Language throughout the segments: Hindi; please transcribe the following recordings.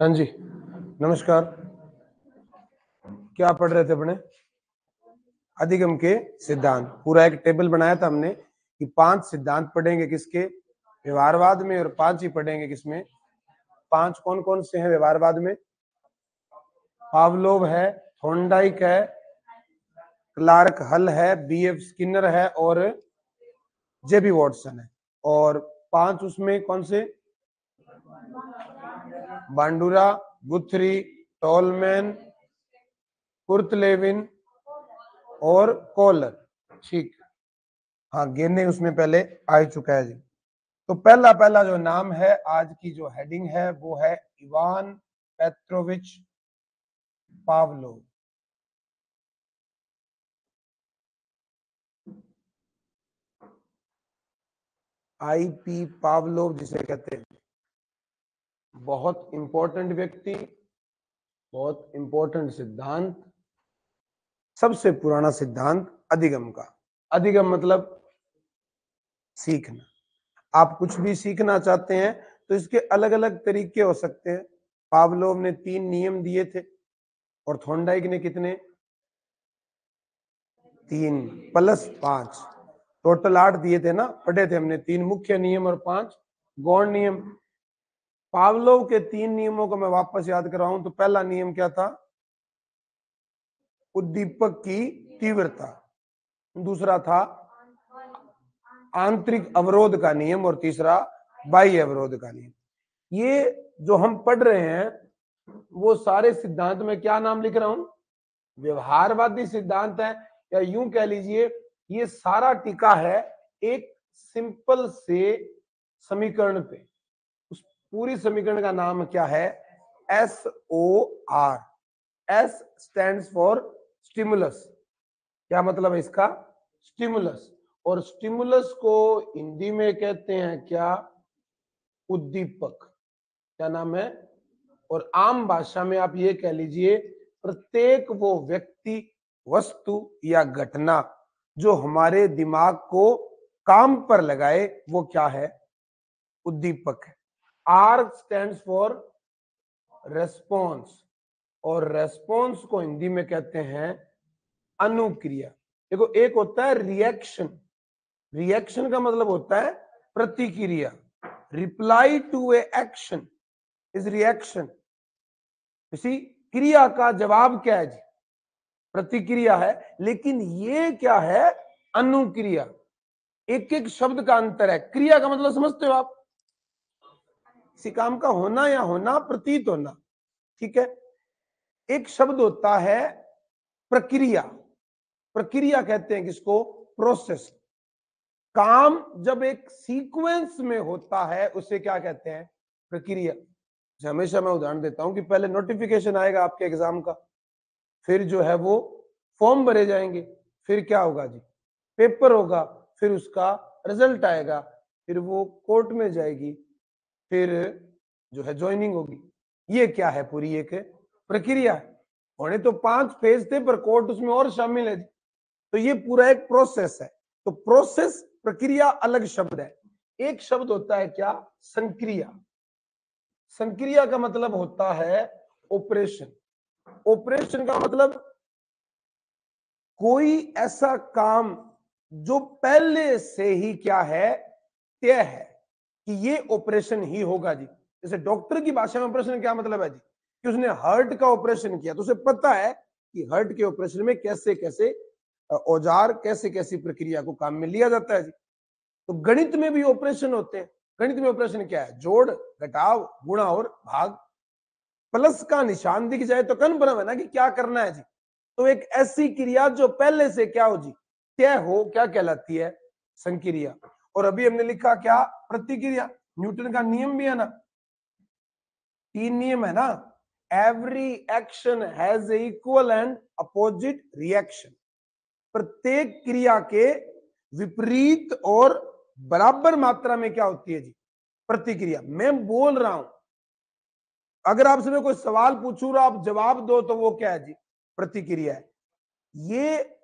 हाँ जी, नमस्कार। क्या पढ़ रहे थे अपने? अधिगम के सिद्धांत। पूरा एक टेबल बनाया था हमने कि 5 सिद्धांत पढ़ेंगे किसके? व्यवहारवाद में, और 5 ही पढ़ेंगे किसमें? 5 कौन कौन से हैं व्यवहारवाद में? पावलोव है, थॉर्नडाइक है, क्लार्क हल है, बीएफ स्किनर है और जेबी वॉटसन है। और 5 उसमें कौन से? बांडुरा, गुथरी, टॉलमैन, कुर्तलेविन और कॉलर। ठीक। हाँ, गेने उसमें पहले आ चुका है जी। तो पहला पहला जो नाम है, आज की जो हेडिंग है वो है Ivan Petrovich Pavlov. IP Pavlov जिसे कहते हैं, बहुत इंपॉर्टेंट व्यक्ति, बहुत इंपॉर्टेंट सिद्धांत, सबसे पुराना सिद्धांत अधिगम का। अधिगम मतलब सीखना। आप कुछ भी सीखना चाहते हैं तो इसके अलग अलग तरीके हो सकते हैं। पावलोव ने 3 नियम दिए थे और थॉर्नडाइक ने कितने? 3 प्लस 5, टोटल 8 दिए थे ना, पढ़े थे हमने। 3 मुख्य नियम और 5 गौण नियम। पावलोव के 3 नियमों को मैं वापस याद कराऊं तो पहला नियम क्या था? उद्दीपक की तीव्रता। दूसरा था आंतरिक अवरोध का नियम और तीसरा बाह्य अवरोध का नियम। ये जो हम पढ़ रहे हैं वो सारे सिद्धांत में क्या नाम लिख रहा हूं? व्यवहारवादी सिद्धांत है, या यूं कह लीजिए ये सारा टिका है एक सिंपल से समीकरण पे। उस पूरी समीकरण का नाम क्या है? SOR। S stands for stimulus. क्या मतलब है इसका? स्टिमुलस। और स्टिमुलस को हिंदी में कहते हैं क्या? उद्दीपक। क्या नाम है? और आम भाषा में आप ये कह लीजिए, प्रत्येक वो व्यक्ति, वस्तु या घटना जो हमारे दिमाग को काम पर लगाए वो क्या है? उद्दीपक है। R स्टैंड्स फॉर रेस्पॉन्स, और रेस्पॉन्स को हिंदी में कहते हैं अनुक्रिया। देखो, एक होता है रिएक्शन। रिएक्शन का मतलब होता है प्रतिक्रिया। Reply to a action is reaction. इसी क्रिया का जवाब क्या है जी? प्रतिक्रिया है। लेकिन ये क्या है? अनुक्रिया। एक एक शब्द का अंतर है। क्रिया का मतलब समझते हो आप? किसी काम का होना या होना, प्रतीत होना। ठीक है। एक शब्द होता है प्रक्रिया। प्रक्रिया कहते हैं किसको? प्रोसेस। काम जब एक सीक्वेंस में होता है उसे क्या कहते हैं? प्रक्रिया। हमेशा मैं उदाहरण देता हूं कि पहले नोटिफिकेशन आएगा आपके एग्जाम का, फिर जो है वो फॉर्म भरे जाएंगे, फिर क्या होगा जी? पेपर होगा, फिर उसका रिजल्ट आएगा, फिर वो कोर्ट में जाएगी, फिर जो है ज्वाइनिंग होगी। ये क्या है? पूरी एक प्रक्रिया है। होने तो 5 फेज थे पर कोर्ट उसमें और शामिल है। तो ये पूरा एक प्रोसेस है। तो प्रोसेस, प्रक्रिया अलग शब्द है। एक शब्द होता है क्या? संक्रिया। संक्रिया का मतलब होता है ऑपरेशन। ऑपरेशन का मतलब कोई ऐसा काम जो पहले से ही क्या है? तय है कि ये ऑपरेशन ही होगा जी। जैसे डॉक्टर की भाषा में ऑपरेशन क्या मतलब है जी? कि उसने हार्ट का ऑपरेशन किया तो उसे पता है कि हार्ट के ऑपरेशन में कैसे कैसे औजार, कैसे कैसी प्रक्रिया को काम में लिया जाता है जी। तो गणित में भी ऑपरेशन होते हैं। गणित में ऑपरेशन क्या है? जोड़, घटाव, गुणा और भाग। प्लस का निशान दिख जाए तो कन्फर्म है ना कि क्या करना है जी। तो एक ऐसी क्रिया जो पहले से क्या हो जी? तय हो, क्या कहलाती है? संक्रिया। और अभी हमने लिखा क्या? प्रतिक्रिया। न्यूटन का नियम भी है ना, 3 नियम है ना। Every action has equal and opposite reaction. प्रत्येक क्रिया के विपरीत और बराबर मात्रा में क्या होती है जी? प्रतिक्रिया। मैं बोल रहा हूं, अगर आपसे मैं कोई सवाल पूछूं और आप जवाब दो तो वो क्या है जी? प्रतिक्रिया है। ये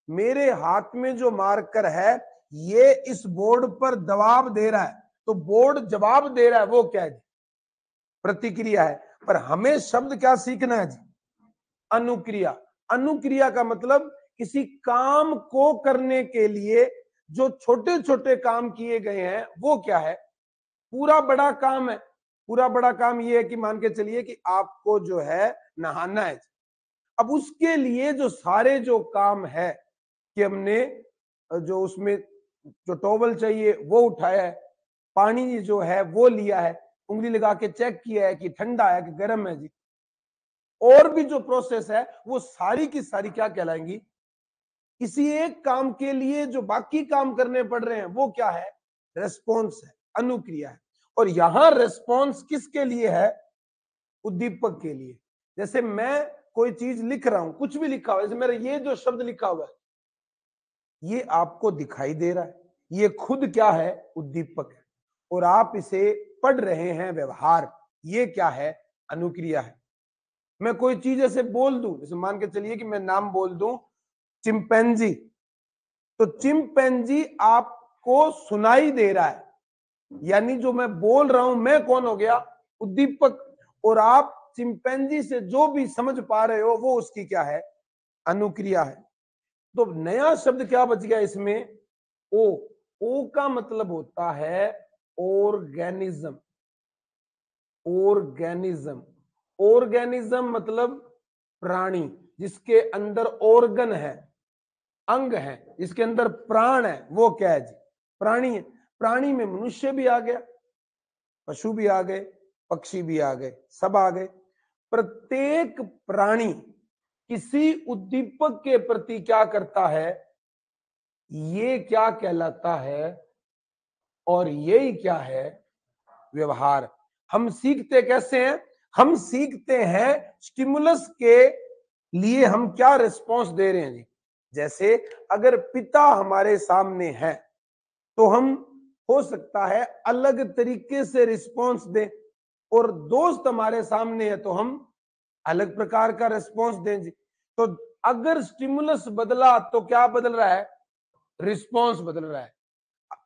मेरे हाथ में जो मार्कर है ये इस बोर्ड पर दबाव दे रहा है, तो बोर्ड जवाब दे रहा है, वो क्या है? प्रतिक्रिया है। पर हमें शब्द क्या सीखना है जी? अनुक्रिया। अनुक्रिया का मतलब किसी काम को करने के लिए जो छोटे छोटे काम किए गए हैं वो क्या है? पूरा बड़ा काम है। पूरा बड़ा काम ये है कि मान के चलिए कि आपको जो है नहाना है। अब उसके लिए जो सारे जो काम है कि हमने जो उसमें जो टॉवल चाहिए वो उठाया है, पानी जो है वो लिया है, उंगली लगा के चेक किया है कि ठंडा है कि गर्म है जी, और भी जो प्रोसेस है वो सारी की सारी क्या कहलाएंगी? किसी एक काम के लिए जो बाकी काम करने पड़ रहे हैं वो क्या है? रेस्पॉन्स है, अनुक्रिया है। और यहां रेस्पॉन्स किसके लिए है? उद्दीपक के लिए। जैसे मैं कोई चीज लिख रहा हूं, कुछ भी लिखा हुआ है, जैसे मेरा ये जो शब्द लिखा हुआ है ये आपको दिखाई दे रहा है, ये खुद क्या है? उद्दीपक है। और आप इसे पढ़ रहे हैं, व्यवहार, ये क्या है? अनुक्रिया है। मैं कोई चीज ऐसे बोल दूं, जैसे मान के चलिए कि मैं नाम बोल दूं चिंपैंजी, तो चिंपैंजी आपको सुनाई दे रहा है, यानी जो मैं बोल रहा हूं मैं कौन हो गया? उद्दीपक। और आप चिंपैंजी से जो भी समझ पा रहे हो वो उसकी क्या है? अनुक्रिया है। तो नया शब्द क्या बच गया इसमें? ओ। ओ का मतलब होता है ऑर्गेनिज्म। ऑर्गेनिज्म। ऑर्गेनिज्म मतलब प्राणी, जिसके अंदर ऑर्गन है, अंग है, जिसके अंदर प्राण है, वो क्या है जी? प्राणी है। प्राणी में मनुष्य भी आ गया, पशु भी आ गए, पक्षी भी आ गए, सब आ गए। प्रत्येक प्राणी किसी उद्दीपक के प्रति क्या करता है? ये क्या कहलाता है? और यही क्या है? व्यवहार। हम सीखते कैसे हैं? हम सीखते हैं स्टिमुलस के लिए हम क्या रिस्पॉन्स दे रहे हैं जी। जैसे अगर पिता हमारे सामने है तो हम हो सकता है अलग तरीके से रिस्पॉन्स दें, और दोस्त हमारे सामने है तो हम अलग प्रकार का रिस्पॉन्स दें जी। तो अगर स्टिमुलस बदला तो क्या बदल रहा है? रिस्पॉन्स बदल रहा है।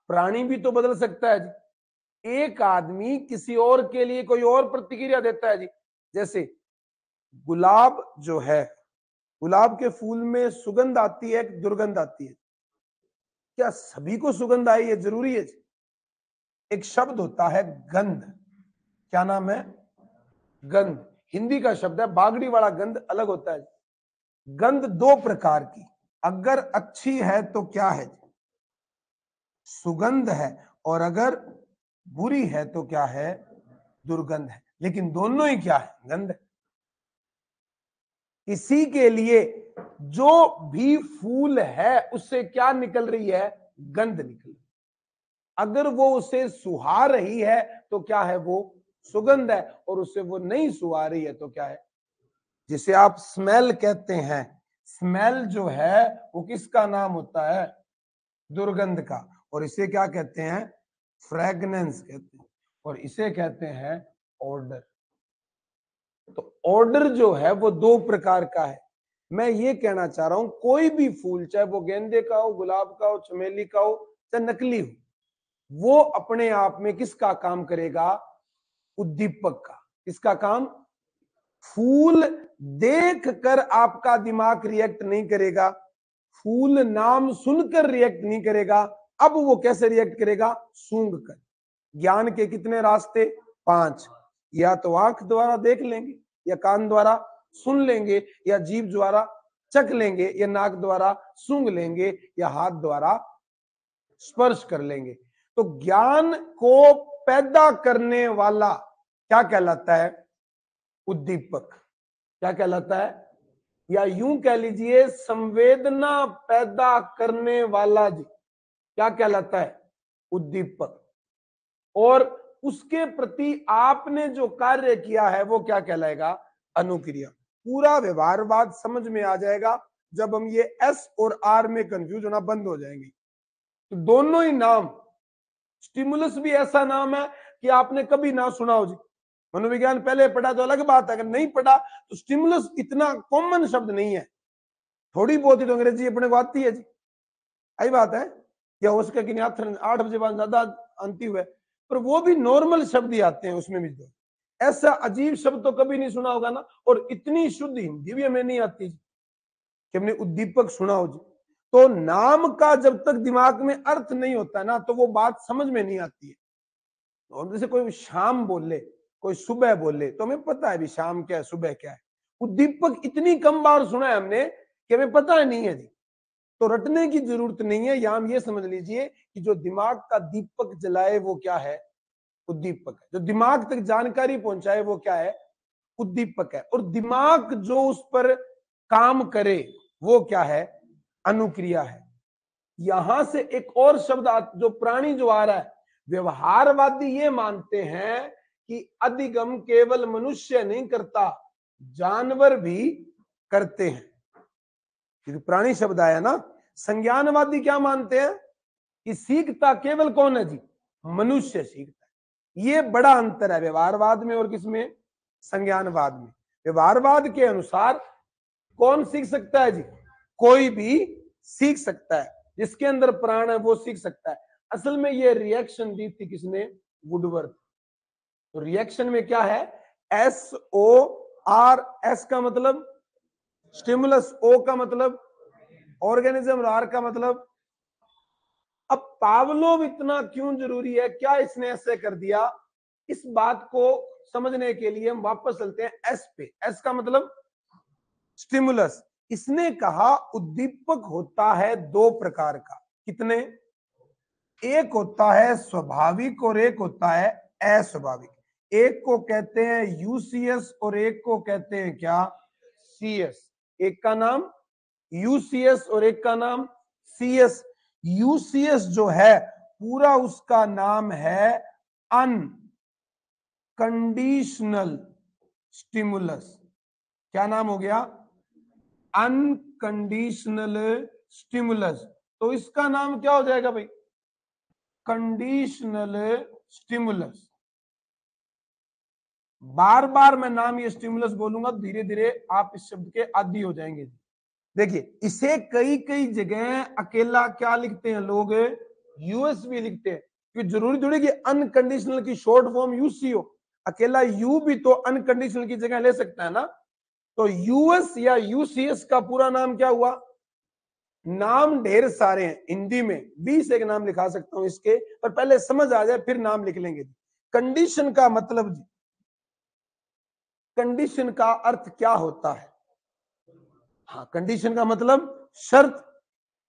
प्राणी भी तो बदल सकता है जी। एक आदमी किसी और के लिए कोई और प्रतिक्रिया देता है जी। जैसे गुलाब जो है, गुलाब के फूल में सुगंध आती है, दुर्गंध आती है। क्या सभी को सुगंध आई है? जरूरी है जी। एक शब्द होता है गंध। क्या नाम है? गंध। हिंदी का शब्द है, बागड़ी वाला गंध अलग होता है। गंध दो प्रकार की, अगर अच्छी है तो क्या है? सुगंध है, और अगर बुरी है तो क्या है? दुर्गंध है। लेकिन दोनों ही क्या है? गंध। इसी के लिए जो भी फूल है उससे क्या निकल रही है? गंध निकल रही। अगर वो उसे सुहा रही है तो क्या है? वो सुगंध है। और उससे वो नहीं सुहा रही है तो क्या है? जिसे आप स्मेल कहते हैं, स्मेल जो है वो किसका नाम होता है? दुर्गंध का। और इसे क्या कहते हैं? फ्रेगनेंस कहते हैं। और इसे कहते हैं ऑर्डर। तो ऑर्डर जो है वो दो प्रकार का है। मैं ये कहना चाह रहा हूं कोई भी फूल, चाहे वो गेंदे का हो, गुलाब का हो, चमेली का हो, चाहे नकली हो, वो अपने आप में किसका काम करेगा? उद्दीपक का। किसका काम? फूल देख कर आपका दिमाग रिएक्ट नहीं करेगा, फूल नाम सुनकर रिएक्ट नहीं करेगा। अब वो कैसे रिएक्ट करेगा? सूंघ कर। ज्ञान के कितने रास्ते? 5। या तो आंख द्वारा देख लेंगे, या कान द्वारा सुन लेंगे, या जीभ द्वारा चख लेंगे, या नाक द्वारा सूंघ लेंगे, या हाथ द्वारा स्पर्श कर लेंगे। तो ज्ञान को पैदा करने वाला क्या कहलाता है? उद्दीपक। क्या कहलाता है? या यूं कह लीजिए संवेदना पैदा करने वाला जी क्या कहलाता है? उद्दीपक। और उसके प्रति आपने जो कार्य किया है वो क्या कहलाएगा? अनुक्रिया। पूरा व्यवहारवाद समझ में आ जाएगा जब हम ये एस और आर में कंफ्यूज होना बंद हो जाएंगे। तो दोनों ही नाम, स्टिमुलस भी ऐसा नाम है कि आपने कभी ना सुना हो जी। मनोविज्ञान पहले पढ़ा तो अलग बात है, अगर नहीं पढ़ा तो स्टिमुलस इतना कॉमन शब्द नहीं है। थोड़ी बहुत ही तो अंग्रेजी अपने को आती है जी, आई बात है। या हो सके कि 8 बजे बाद ज्यादा आती हुए, पर वो भी नॉर्मल शब्द ही आते हैं उसमें भी। ऐसा अजीब शब्द तो कभी नहीं सुना होगा ना। और इतनी शुद्ध हिंदी भी हमें नहीं आती कि हमने उद्दीपक सुना हो जी। तो नाम का जब तक दिमाग में अर्थ नहीं होता ना तो वो बात समझ में नहीं आती है। और जैसे कोई शाम बोले, कोई सुबह बोले, तो हमें पता है भी शाम क्या है, सुबह क्या है। उद्दीपक इतनी कम बार सुना है हमने कि हमें पता नहीं है जी। तो रटने की जरूरत नहीं है, यहां ये समझ लीजिए कि जो दिमाग का दीपक जलाए वो क्या है, उद्दीपक है। जो दिमाग तक जानकारी पहुंचाए वो क्या है, उद्दीपक है। और दिमाग जो उस पर काम करे वो क्या है, अनुक्रिया है। यहां से एक और शब्द जो प्राणी जो आ रहा है, व्यवहारवादी ये मानते हैं कि अधिगम केवल मनुष्य नहीं करता, जानवर भी करते हैं। प्राणी शब्द आया ना। संज्ञानवादी क्या मानते हैं कि सीखता केवल कौन है जी, मनुष्य सीखता है। ये बड़ा अंतर है व्यवहारवाद में और किसमें, संज्ञानवाद में। व्यवहारवाद के अनुसार कौन सीख सकता है जी, कोई भी सीख सकता है, जिसके अंदर प्राण है वो सीख सकता है। असल में ये रिएक्शन दी थी किसने, वुडवर्थ। तो रिएक्शन में क्या है, SOR, S का मतलब स्टिमुलस, O का मतलब ऑर्गेनिज्म, R का मतलब। अब पावलोव इतना क्यों जरूरी है, क्या इसने ऐसे कर दिया, इस बात को समझने के लिए हम वापस चलते हैं S पे। S का मतलब स्टिमुलस। इसने कहा उद्दीपक होता है दो प्रकार का। कितने, एक होता है स्वाभाविक और एक होता है अस्वाभाविक। एक को कहते हैं यूसीएस और एक को कहते हैं क्या, सीएस। एक का नाम यूसीएस और एक का नाम सीएस। यूसीएस जो है पूरा उसका नाम है अनकंडीशनल स्टिमुलस। क्या नाम हो गया, अनकंडीशनल स्टिमुलस। तो इसका नाम क्या हो जाएगा भाई, कंडीशनल स्टिमुलस। बार बार मैं नाम ये स्टिमुलस बोलूंगा, धीरे धीरे आप इस शब्द के आदी हो जाएंगे। देखिए इसे कई कई जगह अकेला क्या लिखते हैं लोग, यूएसबी लिखते हैं। कि जरूरी थोड़ी कि अनकंडीशनल की शॉर्ट फॉर्म यूसी हो, अकेला यू भी तो अनकंडीशनल की जगह ले सकता है ना। तो यूएस या यूसीएस का पूरा नाम क्या हुआ, नाम ढेर सारे हैं हिंदी में, 20 एक नाम लिखा सकता हूं इसके, पर पहले समझ आ जाए फिर नाम लिख लेंगे। कंडीशन का मतलब, कंडीशन का अर्थ क्या होता है, हाँ कंडीशन का मतलब शर्त।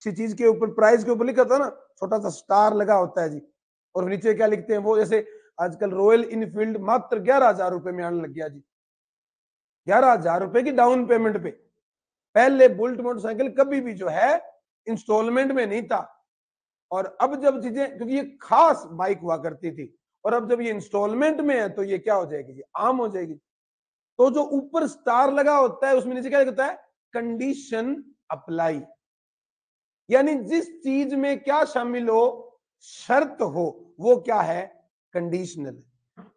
किसी चीज के ऊपर प्राइस के ऊपर लिखा था ना, छोटा सा स्टार लगा होता है जी, और नीचे क्या लिखते हैं वो, जैसे आजकल रॉयल इनफील्ड मात्र 11,000 रुपए में आने लग गया जी, 11,000 रुपए की डाउन पेमेंट पे। पहले बुलेट मोटरसाइकिल कभी भी जो है इंस्टॉलमेंट में नहीं था, और अब जब चीजें, क्योंकि ये खास बाइक हुआ करती थी, और अब जब ये इंस्टॉलमेंट में है तो ये क्या हो जाएगी जी, आम हो जाएगी। तो जो ऊपर स्टार लगा होता है उसमें नीचे क्या लिखता है, कंडीशन अप्लाई। यानी जिस चीज में क्या शामिल हो, शर्त हो, वो क्या है, कंडीशनल।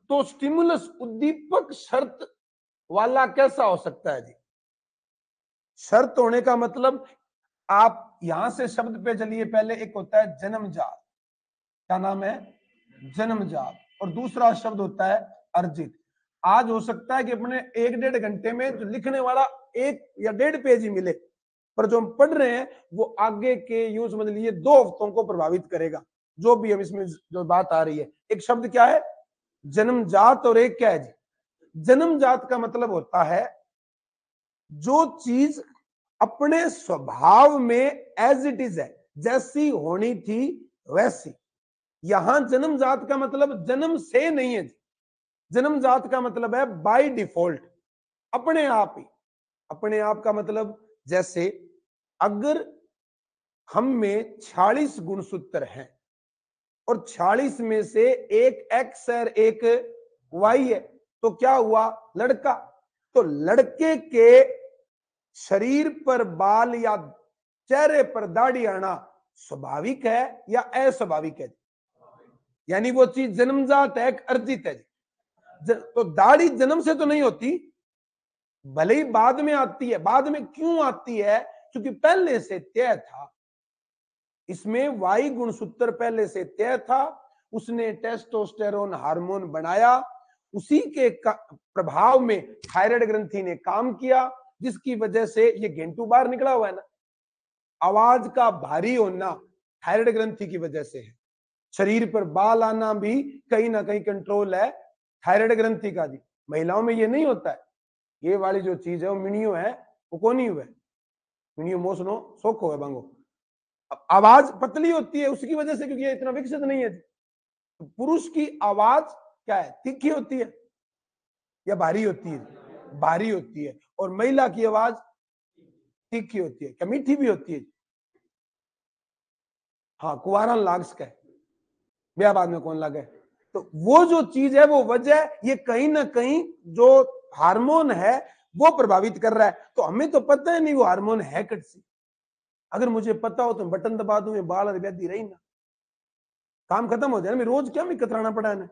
तो स्टिमुलस उद्दीपक शर्त वाला कैसा हो सकता है जी, शर्त होने का मतलब, आप यहां से शब्द पे चलिए। पहले एक होता है जन्मजात, क्या नाम है, जन्मजात। और दूसरा शब्द होता है अर्जित। आज हो सकता है कि अपने 1-1.5 घंटे में जो लिखने वाला 1 या 1.5 पेज ही मिले, पर जो हम पढ़ रहे हैं वो आगे के यूं समझ लीजिए 2 हफ्तों को प्रभावित करेगा। जो भी हम इसमें जो बात आ रही है, एक शब्द क्या है, जन्मजात, और एक क्या है जी, जन्मजात का मतलब होता है जो चीज अपने स्वभाव में एज इट इज है, जैसी होनी थी वैसी। यहां जन्मजात का मतलब जन्म से नहीं है, जन्मजात का मतलब है बाय डिफॉल्ट, अपने आप ही। अपने आप का मतलब, जैसे अगर हम में 46 गुणसूत्र हैं और 46 में से एक एक्स है एक वाई है, तो क्या हुआ, लड़का। तो लड़के के शरीर पर बाल या चेहरे पर दाढ़ी आना स्वाभाविक है या अस्वाभाविक है, यानी वो चीज जन्मजात है, अर्जित है। तो दाढ़ी जन्म से तो नहीं होती, भले ही बाद में आती है। बाद में क्यों आती है, क्योंकि पहले से तय था, इसमें वाई गुणसूत्र पहले से तय था, उसने टेस्टोस्टेरोन हार्मोन बनाया, उसी के प्रभाव में थायराइड ग्रंथि ने काम किया, जिसकी वजह से ये गेंटू बाहर निकला हुआ है ना। आवाज का भारी होना थायराइड ग्रंथि की वजह से है। शरीर पर बाल आना भी कहीं ना कहीं कंट्रोल है थायराइड ग्रंथि का जी। महिलाओं में ये नहीं होता है। ये वाली जो चीज है वो मिनियो है, वो कौन ही हुआ है, मिनियो मोसनो सोखो है बांगो। आवाज पतली होती है उसकी वजह से, क्योंकि ये इतना विकसित नहीं है। तो पुरुष की आवाज क्या है, तीखी होती है या भारी होती है, भारी होती है। और महिला की आवाज तीखी होती है, क्या मीठी भी होती है। हाँ, कुवारा लाग्स का ब्याह बाद में कौन लगे। तो वो जो चीज है वो वजह, ये कहीं ना कहीं जो हार्मोन है वो प्रभावित कर रहा है। तो हमें तो पता है नहीं वो हार्मोन है कैसे। अगर मुझे पता हो तो बटन दबा दूं, बाल और व्याधि रही ना, काम खत्म हो जाए। रोज क्या मैं कतराना पड़ा है,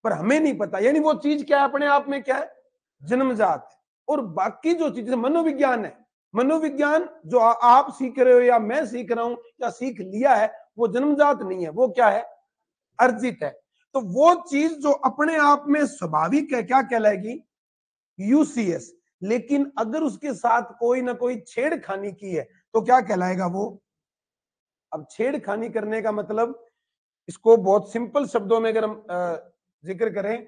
पर हमें नहीं पता। यानी वो चीज क्या है अपने आप में, क्या है, जन्मजात है। और बाकी जो चीजें मनोविज्ञान है, मनोविज्ञान जो आप सीख रहे हो या मैं सीख रहा हूं या सीख लिया है, वो जन्मजात नहीं है, वो क्या है, अर्जित है। तो वो चीज जो अपने आप में स्वाभाविक है, क्या कहलाएगी, यूसीएस। लेकिन अगर उसके साथ कोई ना कोई छेड़खानी की है तो क्या कहलाएगा वो। अब छेड़खानी करने का मतलब, इसको बहुत सिंपल शब्दों में अगर हम जिक्र करें,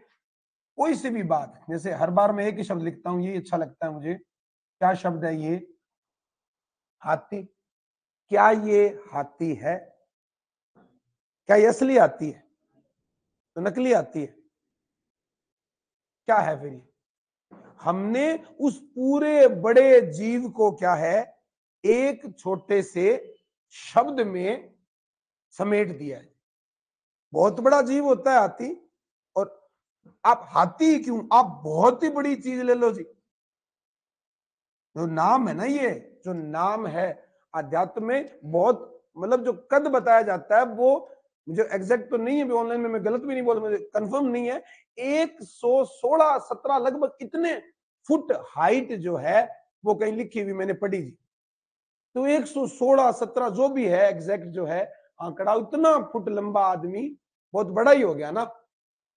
कोई सी भी बात, जैसे हर बार मैं एक ही शब्द लिखता हूं, ये अच्छा लगता है मुझे। क्या शब्द है ये, हाथी। क्या ये हाथी है, क्या ये असली हाथी है, तो नकली हाथी है, क्या है फिर ये। हमने उस पूरे बड़े जीव को क्या है, एक छोटे से शब्द में समेट दिया है। बहुत बड़ा जीव होता है हाथी, और आप हाथी क्यों, आप बहुत ही बड़ी चीज ले लो जी। जो नाम है ना, ये जो नाम है अध्यात्म में, बहुत मतलब जो कद बताया जाता है वो मुझे एग्जैक्ट तो नहीं है, ऑनलाइन में मैं गलत भी नहीं बोल, मुझे कंफर्म नहीं है। 116-17 लगभग इतने फुट हाइट जो है वो कहीं लिखी हुई मैंने पढ़ी थी। तो 116-17 जो भी है एग्जैक्ट जो है आंकड़ा, इतना फुट लंबा आदमी बहुत बड़ा ही हो गया ना।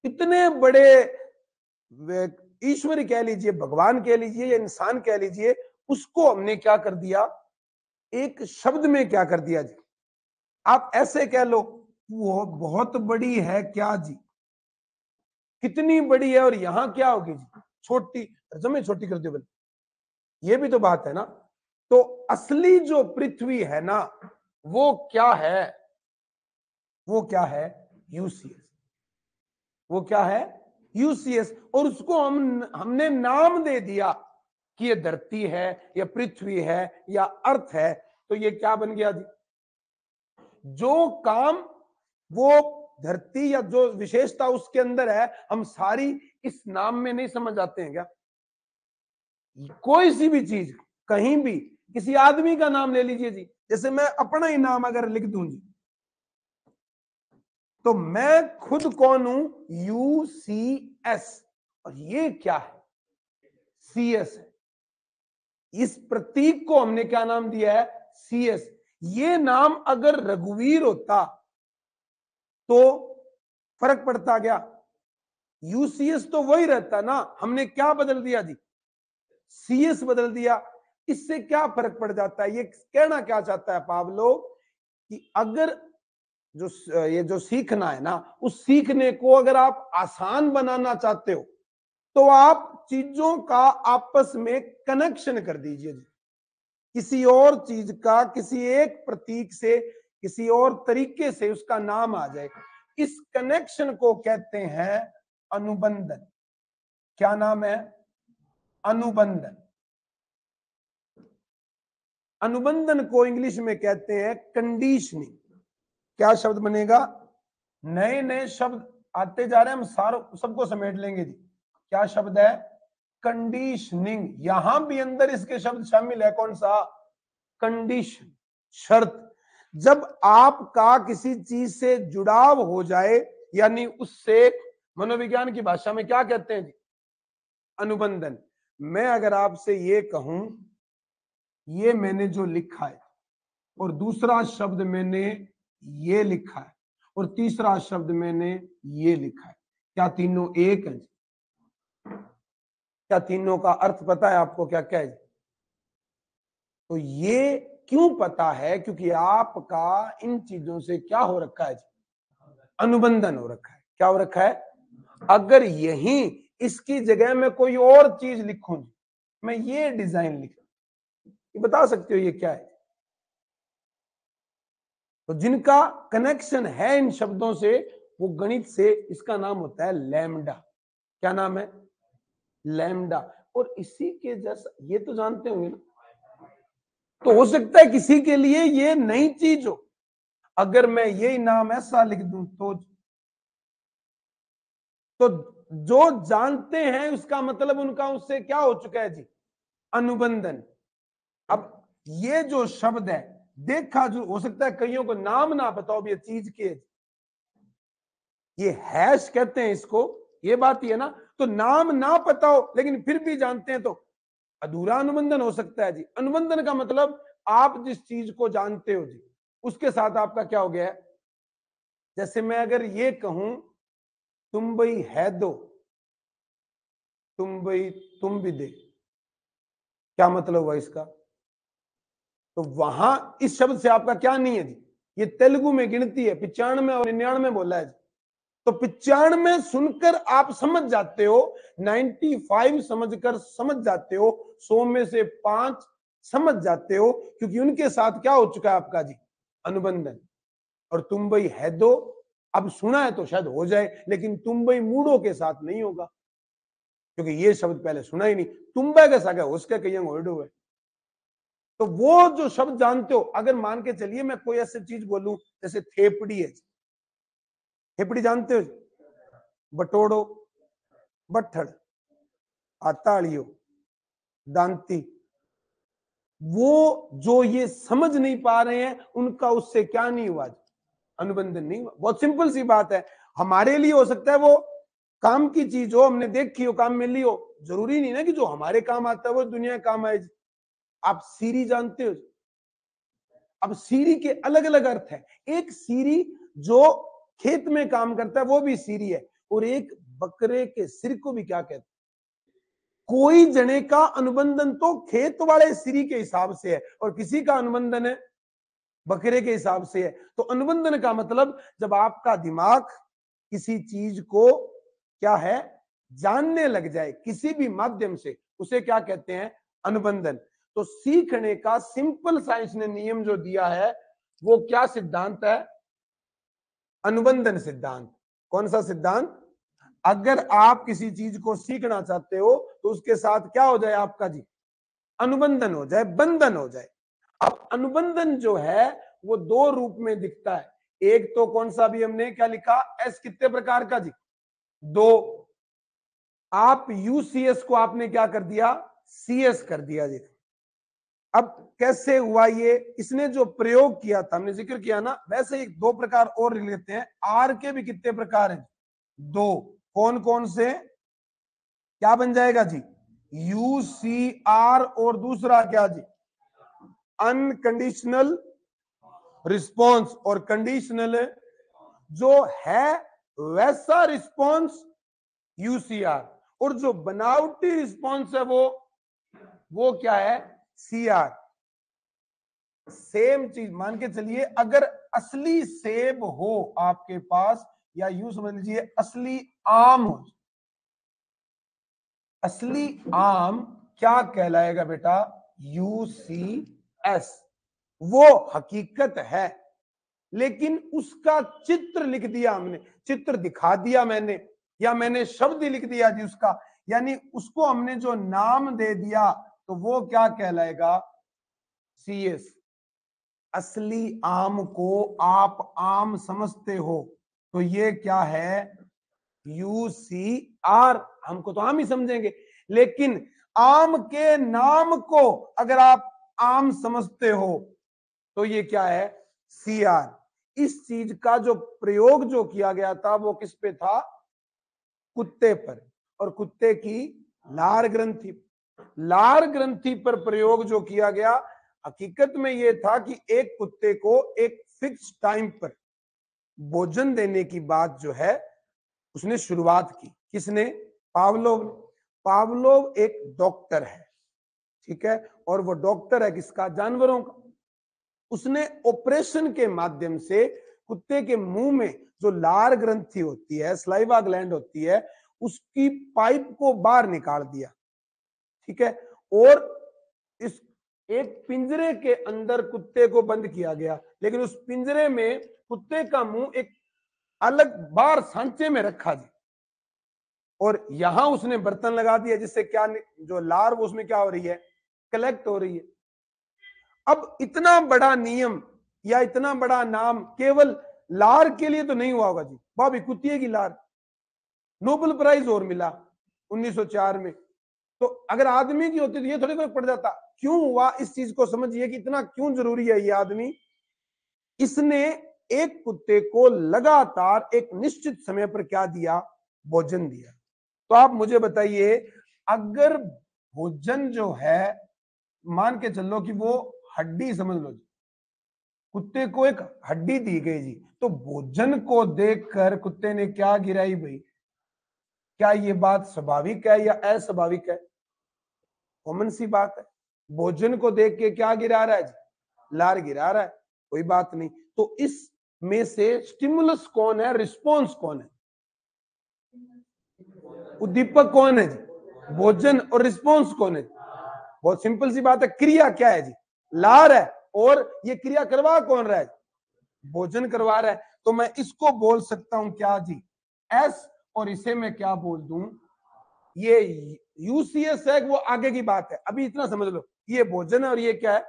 इतने बड़े ईश्वर कह लीजिए, भगवान कह लीजिए या इंसान कह लीजिए, उसको हमने क्या कर दिया, एक शब्द में क्या कर दिया जी। आप ऐसे कह लो वो बहुत बड़ी है क्या जी, कितनी बड़ी है, और यहां क्या होगी जी, छोटी, जमे छोटी कर दो बल, ये भी तो बात है ना। तो असली जो पृथ्वी है ना, वो क्या है, वो क्या है, यूसीएस। वो क्या है, यूसीएस। और उसको हमने नाम दे दिया कि ये धरती है या पृथ्वी है या अर्थ है। तो ये क्या बन गया जी, जो काम वो धरती या जो विशेषता उसके अंदर है, हम सारी इस नाम में नहीं समझ आते हैं क्या। कोई सी भी चीज कहीं भी, किसी आदमी का नाम ले लीजिए जी, जैसे मैं अपना ही नाम अगर लिख दूं जी, तो मैं खुद कौन हूं, यूसीएस, और ये क्या है, सीएस है। इस प्रतीक को हमने क्या नाम दिया है, सीएस। ये नाम अगर रघुवीर होता तो फर्क पड़ता क्या, यूसीएस तो वही रहता ना, हमने क्या बदल दिया जी, सीएस बदल दिया। इससे क्या फर्क पड़ जाता है, ये कहना क्या चाहता है पावलो, कि अगर जो ये जो सीखना है ना, उस सीखने को अगर आप आसान बनाना चाहते हो तो आप चीजों का आपस में कनेक्शन कर दीजिए जी। किसी और चीज का किसी एक प्रतीक से, किसी और तरीके से उसका नाम आ जाए, इस कनेक्शन को कहते हैं अनुबंधन। क्या नाम है, अनुबंधन। अनुबंधन को इंग्लिश में कहते हैं कंडीशनिंग। क्या शब्द बनेगा, नए नए शब्द आते जा रहे हैं, हम सारों सबको समेट लेंगे जी। क्या शब्द है, कंडीशनिंग। यहां भी अंदर इसके शब्द शामिल है, कौन सा, कंडीशन, शर्त। जब आपका किसी चीज से जुड़ाव हो जाए, यानी उससे, मनोविज्ञान की भाषा में क्या कहते हैं जी, अनुबंधन। मैं अगर आपसे ये कहूं, ये मैंने जो लिखा है, और दूसरा शब्द मैंने ये लिखा है, और तीसरा शब्द मैंने ये लिखा है, क्या तीनों एक है, क्या तीनों का अर्थ पता है आपको क्या क्या है? तो ये क्यों पता है? क्योंकि आपका इन चीजों से क्या हो रखा है? अनुबंधन हो रखा है। क्या हो रखा है? अगर यही इसकी जगह में कोई और चीज लिखूं, मैं ये डिजाइन लिख, ये बता सकते हो ये क्या है? तो जिनका कनेक्शन है इन शब्दों से, वो गणित से, इसका नाम होता है लैम्डा। क्या नाम है? लैम्डा। और इसी के जैसा, ये तो जानते होंगे ना, तो हो सकता है किसी के लिए ये नई चीज हो। अगर मैं यही नाम ऐसा लिख दूं तो जो जानते हैं उसका मतलब उनका उससे क्या हो चुका है जी? अनुबंधन। अब ये जो शब्द है, देखा जो हो सकता है कईयों को नाम ना बताओ भी ये चीज के, ये हैश कहते हैं इसको, ये बात ही है ना। तो नाम ना पता हो लेकिन फिर भी जानते हैं, तो अधूरा अनुबंधन हो सकता है जी। अनुबंधन का मतलब आप जिस चीज को जानते हो जी, उसके साथ आपका क्या हो गया है? जैसे मैं अगर ये कहूं तुम भाई है दो, तुम भाई तुम भी दे, क्या मतलब हुआ इसका? तो वहां इस शब्द से आपका क्या नहीं है जी? ये तेलुगु में गिनती है 95 और 99 बोला है जी। तो 95 सुनकर आप समझ जाते हो, 95 समझकर समझ जाते हो, 100 में से 5 समझ जाते हो, क्योंकि उनके साथ क्या हो चुका है आपका जी? अनुबंधन। और तुम भाई है दो, अब सुना है तो शायद हो जाए, लेकिन तुम भाई मूडो के साथ नहीं होगा, क्योंकि ये शब्द पहले सुना ही नहीं। तुम्बा के साथ उसके कहीं ओल्डो है। तो वो जो शब्द जानते हो, अगर मान के चलिए मैं कोई ऐसी चीज बोलूं जैसे थेपड़ी है, थेपड़ी जानते हो? बटोड़ो, बट्ठड़, आताड़ियो, दांती, वो जो ये समझ नहीं पा रहे हैं उनका उससे क्या नहीं हुआ? अनुबंधन नहीं हुआ। बहुत सिंपल सी बात है। हमारे लिए हो सकता है वो काम की चीज हो, हमने देखी हो, काम में ली हो, जरूरी नहीं ना कि जो हमारे काम आता है वो दुनिया काम आए। आप सीरी जानते हो? अब सीरी के अलग अलग अर्थ है। एक सीरी जो खेत में काम करता है वो भी सीरी है, और एक बकरे के सिर को भी क्या कहते हैं? कोई जने का अनुबंधन तो खेत वाले सीरी के हिसाब से है, और किसी का अनुबंधन है बकरे के हिसाब से है। तो अनुबंधन का मतलब जब आपका दिमाग किसी चीज को क्या है जानने लग जाए किसी भी माध्यम से, उसे क्या कहते हैं? अनुबंधन। तो सीखने का सिंपल साइंस ने नियम जो दिया है वो क्या सिद्धांत है? अनुबंधन सिद्धांत। कौन सा सिद्धांत? अगर आप किसी चीज को सीखना चाहते हो तो उसके साथ क्या हो जाए आपका जी? अनुबंधन हो जाए, बंधन हो जाए। अब अनुबंधन जो है वो दो रूप में दिखता है। एक तो कौन सा भी हमने क्या लिखा? एस कितने प्रकार का जी? दो। आप यूसीएस को आपने क्या कर दिया? सीएस कर दिया जी। अब कैसे हुआ ये? इसने जो प्रयोग किया था, हमने जिक्र किया ना, वैसे ही दो प्रकार और लिख लेते हैं। आर के भी कितने प्रकार हैं? दो। कौन कौन से? क्या बन जाएगा जी? यूसीआर, और दूसरा क्या जी? Unconditional response. और कंडीशनल जो है वैसा रिस्पॉन्स यूसीआर, और जो बनावटी रिस्पॉन्स है वो क्या है? सीआर। सेम चीज मान के चलिए, अगर असली सेब हो आपके पास, या यूं समझ लीजिए असली आम हो, असली आम क्या कहलाएगा बेटा? यूसीएस। वो हकीकत है, लेकिन उसका चित्र लिख दिया हमने, चित्र दिखा दिया मैंने, या मैंने शब्द लिख दिया जी उसका, यानी उसको हमने जो नाम दे दिया, तो वो क्या कहलाएगा? सीएस। असली आम को आप आम समझते हो तो ये क्या है? यूसीआर। हमको तो आम ही समझेंगे, लेकिन आम के नाम को अगर आप आम समझते हो तो ये क्या है? सीआर। इस चीज का जो प्रयोग जो किया गया था वो किस पे था? कुत्ते पर, और कुत्ते की लार ग्रंथि, लार ग्रंथि पर प्रयोग जो किया गया, हकीकत में ये था कि एक कुत्ते को एक फिक्स टाइम पर भोजन देने की बात जो है उसने शुरुआत की। किसने? पावलोव। पावलोव एक डॉक्टर है, ठीक है, और वो डॉक्टर है किसका? जानवरों का। उसने ऑपरेशन के माध्यम से कुत्ते के मुंह में जो लार ग्रंथि होती है, स्लाइवा ग्लैंड होती है, उसकी पाइप को बाहर निकाल दिया, ठीक है, और इस एक पिंजरे के अंदर कुत्ते को बंद किया गया, लेकिन उस पिंजरे में कुत्ते का मुंह एक अलग बाहर सांचे में रखा जी, और यहां उसने बर्तन लगा दिया, जिससे क्या जो लार वो उसमें क्या हो रही है? कलेक्ट हो रही है। अब इतना बड़ा नियम या इतना बड़ा नाम केवल लार के लिए तो नहीं हुआ होगा जी, भाभी कुत्ते की लार, नोबेल प्राइज और मिला 1904 में। तो अगर आदमी की होती तो ये थोड़ी फर्क पड़ जाता। क्यों हुआ? इस चीज को समझिए कि इतना क्यों जरूरी है ये आदमी। इसने एक कुत्ते को लगातार एक निश्चित समय पर क्या दिया? भोजन दिया। तो आप मुझे बताइए, अगर भोजन जो है, मान के चलो कि वो हड्डी समझ लो जी, कुत्ते को एक हड्डी दी गई जी, तो भोजन को देखकर कुत्ते ने क्या गिराई भाई? क्या ये बात स्वाभाविक है या अस्वाभाविक है? कॉमन सी बात है। भोजन को देख के क्या गिरा रहा है जी? लार गिरा रहा है, कोई बात नहीं। तो इस में से स्टिमुलस कौन है, रिस्पॉन्स कौन है? उद्दीपक कौन है जी? भोजन। और रिस्पॉन्स कौन है? बहुत सिंपल सी बात है, क्रिया क्या है जी? लार है। और ये क्रिया करवा कौन रहा है? भोजन करवा रहा है। तो मैं इसको बोल सकता हूं क्या जी? एस। और इसे मैं क्या बोल दूं? ये यूसीएस है, वो आगे की बात है, अभी इतना समझ लो, ये भोजन है और ये क्या है?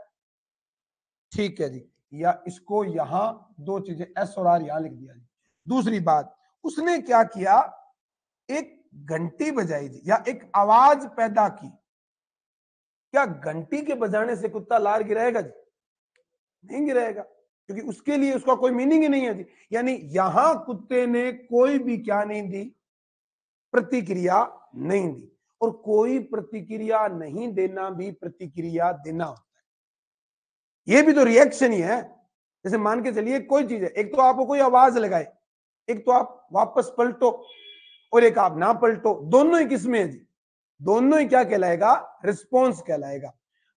ठीक है जी, या इसको यहां दो चीजें एस और आर यहां लिख दिया जी। दूसरी बात, उसने क्या किया? एक घंटी बजाई जी, या एक आवाज पैदा की। क्या घंटी के बजाने से कुत्ता लार गिराएगा जी? नहीं गिराएगा, क्योंकि उसके लिए उसका कोई मीनिंग ही नहीं है जी। यानी यहां कुत्ते ने कोई भी क्या नहीं दी? प्रतिक्रिया नहीं दी। और कोई प्रतिक्रिया नहीं देना भी प्रतिक्रिया देना होता है, ये भी तो रिएक्शन ही है। जैसे मान के चलिए कोई चीज है, एक तो आपको कोई आवाज लगाए, एक तो आप वापस पलटो, और एक आप ना पलटो, दोनों ही किसमें है जी? दोनों ही क्या कहलाएगा? रिस्पॉन्स कहलाएगा।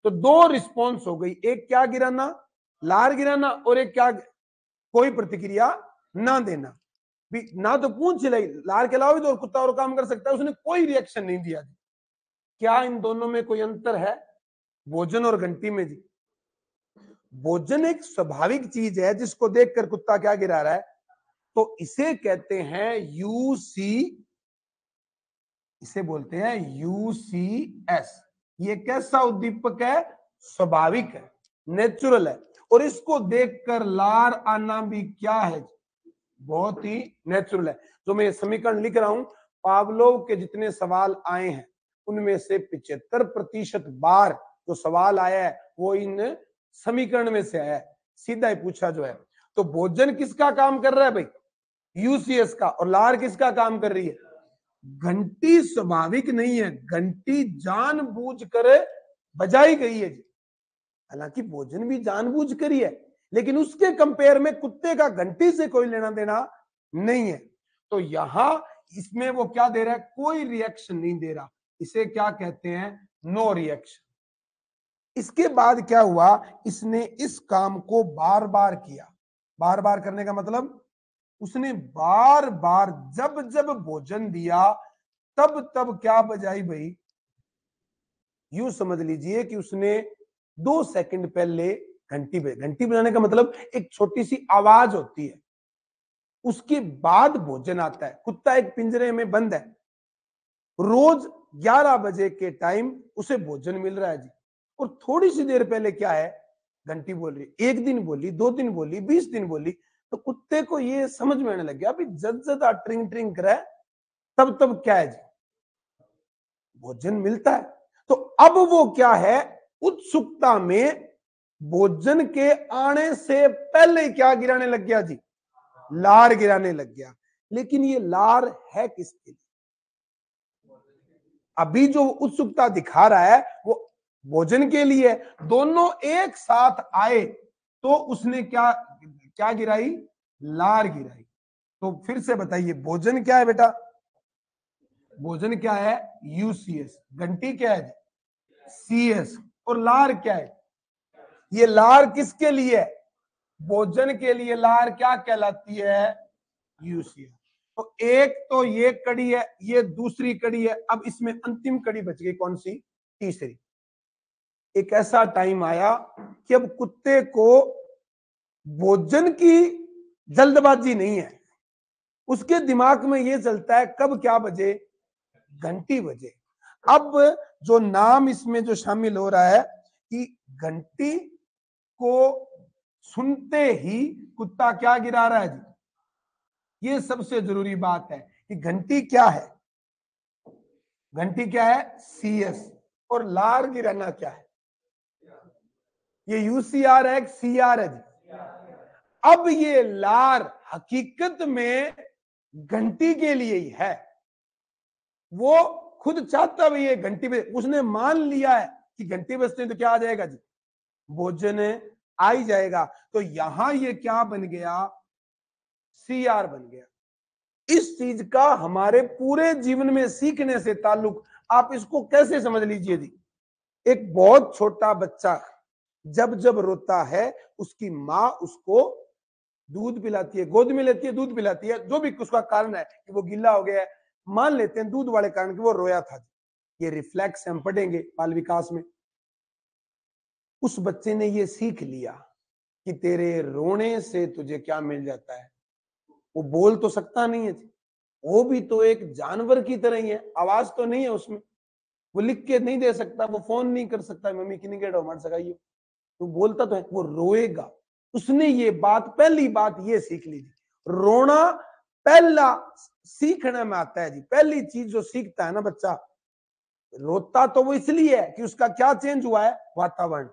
तो दो रिस्पॉन्स हो गई, एक क्या गिराना? लार गिराना, और एक क्या? कोई प्रतिक्रिया ना देना। भी ना तो पूंछ हिलाई, लार के अलावा भी तो कुत्ता और काम कर सकता है, उसने कोई रिएक्शन नहीं दिया जी। क्या इन दोनों में कोई अंतर है, भोजन और घंटी में जी? भोजन एक स्वाभाविक चीज है जिसको देखकर कुत्ता क्या गिरा रहा है, तो इसे कहते हैं यूसी, इसे बोलते हैं यूसीएस। ये कैसा उद्दीपक है? स्वाभाविक है, नेचुरल है। और इसको देखकर लार आना भी क्या है? बहुत ही नेचुरल है। जो मैं समीकरण लिख रहा हूं, पावलोव के जितने सवाल आए हैं उनमें से 75% बार जो सवाल आया है वो इन समीकरण में से आया है, सीधा ही पूछा जो है। तो भोजन किसका काम कर रहा है भाई? यूसीएस का। और लार किसका काम कर रही है? घंटी स्वाभाविक नहीं है, घंटी जानबूझकर बजाई गई है जी। हालांकि भोजन भी जानबूझ कर ही है, लेकिन उसके कंपेयर में कुत्ते का घंटी से कोई लेना देना नहीं है। तो यहां इसमें वो क्या दे रहा है? कोई रिएक्शन नहीं दे रहा। इसे क्या कहते हैं? No reaction. इसके बाद क्या हुआ? इसने इस काम को बार बार किया। बार बार करने का मतलब, उसने बार बार जब जब भोजन दिया तब तब क्या बजाई भाई? यूं समझ लीजिए कि उसने 2 सेकंड पहले घंटी बजाई। घंटी बजाने का मतलब एक छोटी सी आवाज होती है, उसके बाद भोजन आता है। कुत्ता एक पिंजरे में बंद है, रोज 11 बजे के टाइम उसे भोजन मिल रहा है जी, और थोड़ी सी देर पहले क्या है? घंटी बोल रही है। 1 दिन बोली, 2 दिन बोली, 20 दिन बोली, तो कुत्ते को ये समझ में आने लग गया अभी जब ज्यादा ट्रिंग ट्रिंग करे तब तब क्या है जी? भोजन मिलता है। तो अब वो क्या है? उत्सुकता में भोजन के आने से पहले क्या गिराने लग गया जी? लार गिराने लग गया। लेकिन ये लार है किसके लिए? अभी जो उत्सुकता दिखा रहा है वो भोजन के लिए। दोनों एक साथ आए तो उसने क्या क्या गिराई? लार गिराई। तो फिर से बताइए, भोजन क्या है बेटा? भोजन क्या है, यूसीएस, घंटी क्या है, सीएस, और लार क्या है, ये लार किसके लिए है, भोजन के लिए लार क्या कहलाती है, यूसीएस। तो एक तो ये कड़ी है, ये दूसरी कड़ी है, अब इसमें अंतिम कड़ी बच गई, कौन सी, तीसरी। एक ऐसा टाइम आया कि अब कुत्ते को भोजन की जल्दबाजी नहीं है, उसके दिमाग में ये चलता है कब क्या बजे, घंटी बजे। अब जो नाम इसमें जो शामिल हो रहा है कि घंटी को सुनते ही कुत्ता क्या गिरा रहा है जी, ये सबसे जरूरी बात है कि घंटी क्या है, घंटी क्या है, सीएस, और लार गिराना क्या है, ये यूसीआर है, सीआर है जी। अब ये लार हकीकत में घंटी के लिए ही है, वो खुद चाहता भी ये घंटी बजे, उसने मान लिया है कि घंटी बजते तो क्या आ जाएगा जी, भोजन आ ही जाएगा। तो यहां ये क्या बन गया, सीआर बन गया। इस चीज का हमारे पूरे जीवन में सीखने से ताल्लुक, आप इसको कैसे समझ लीजिए जी, एक बहुत छोटा बच्चा जब जब रोता है, उसकी माँ उसको दूध पिलाती है, गोद में लेती है, दूध पिलाती है, जो भी उसका कारण है कि वो गीला हो गया है, मान लेते हैं दूध वाले कारण कि वो रोया था, ये रिफ्लेक्स हम पढ़ेंगे बाल विकास में। उस बच्चे ने ये सीख लिया कि तेरे रोने से तुझे क्या मिल जाता है, वो बोल तो सकता नहीं है, वो भी तो एक जानवर की तरह ही है, आवाज तो नहीं है उसमें, वो लिख के नहीं दे सकता, वो फोन नहीं कर सकता, मम्मी की निगेड़ो मर सका, ये तो बोलता तो है, वो रोएगा। उसने ये बात, पहली बात ये सीख ली थी, रोना पहला सीखने में आता है जी, पहली चीज जो सीखता है ना बच्चा, रोता तो वो इसलिए है कि उसका क्या चेंज हुआ है, वातावरण।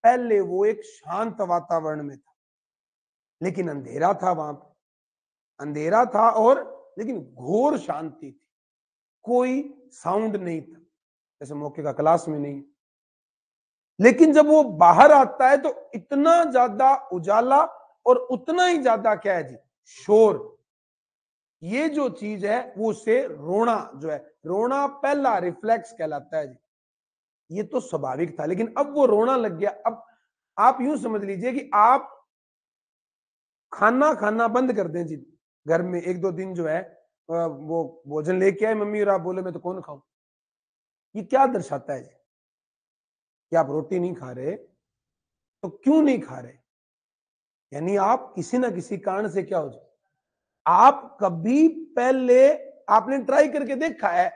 पहले वो एक शांत वातावरण में था, लेकिन अंधेरा था वहां पर, अंधेरा था, और लेकिन घोर शांति थी, कोई साउंड नहीं था, जैसे मौके का क्लास में नहीं। लेकिन जब वो बाहर आता है तो इतना ज्यादा उजाला और उतना ही ज्यादा क्या है जी, शोर। ये जो चीज है वो उसे रोना जो है, रोना पहला रिफ्लेक्स कहलाता है जी। ये तो स्वाभाविक था, लेकिन अब वो रोना लग गया। अब आप यूं समझ लीजिए कि आप खाना खाना बंद कर दें जी, घर में एक दो दिन जो है वो भोजन लेके आए मम्मी और आप बोले मैं तो कौन खाऊं, ये क्या दर्शाता है जी, कि आप रोटी नहीं खा रहे, तो क्यों नहीं खा रहे, यानी आप किसी ना किसी कारण से क्या हो जाए। आप कभी पहले आपने ट्राई करके देखा है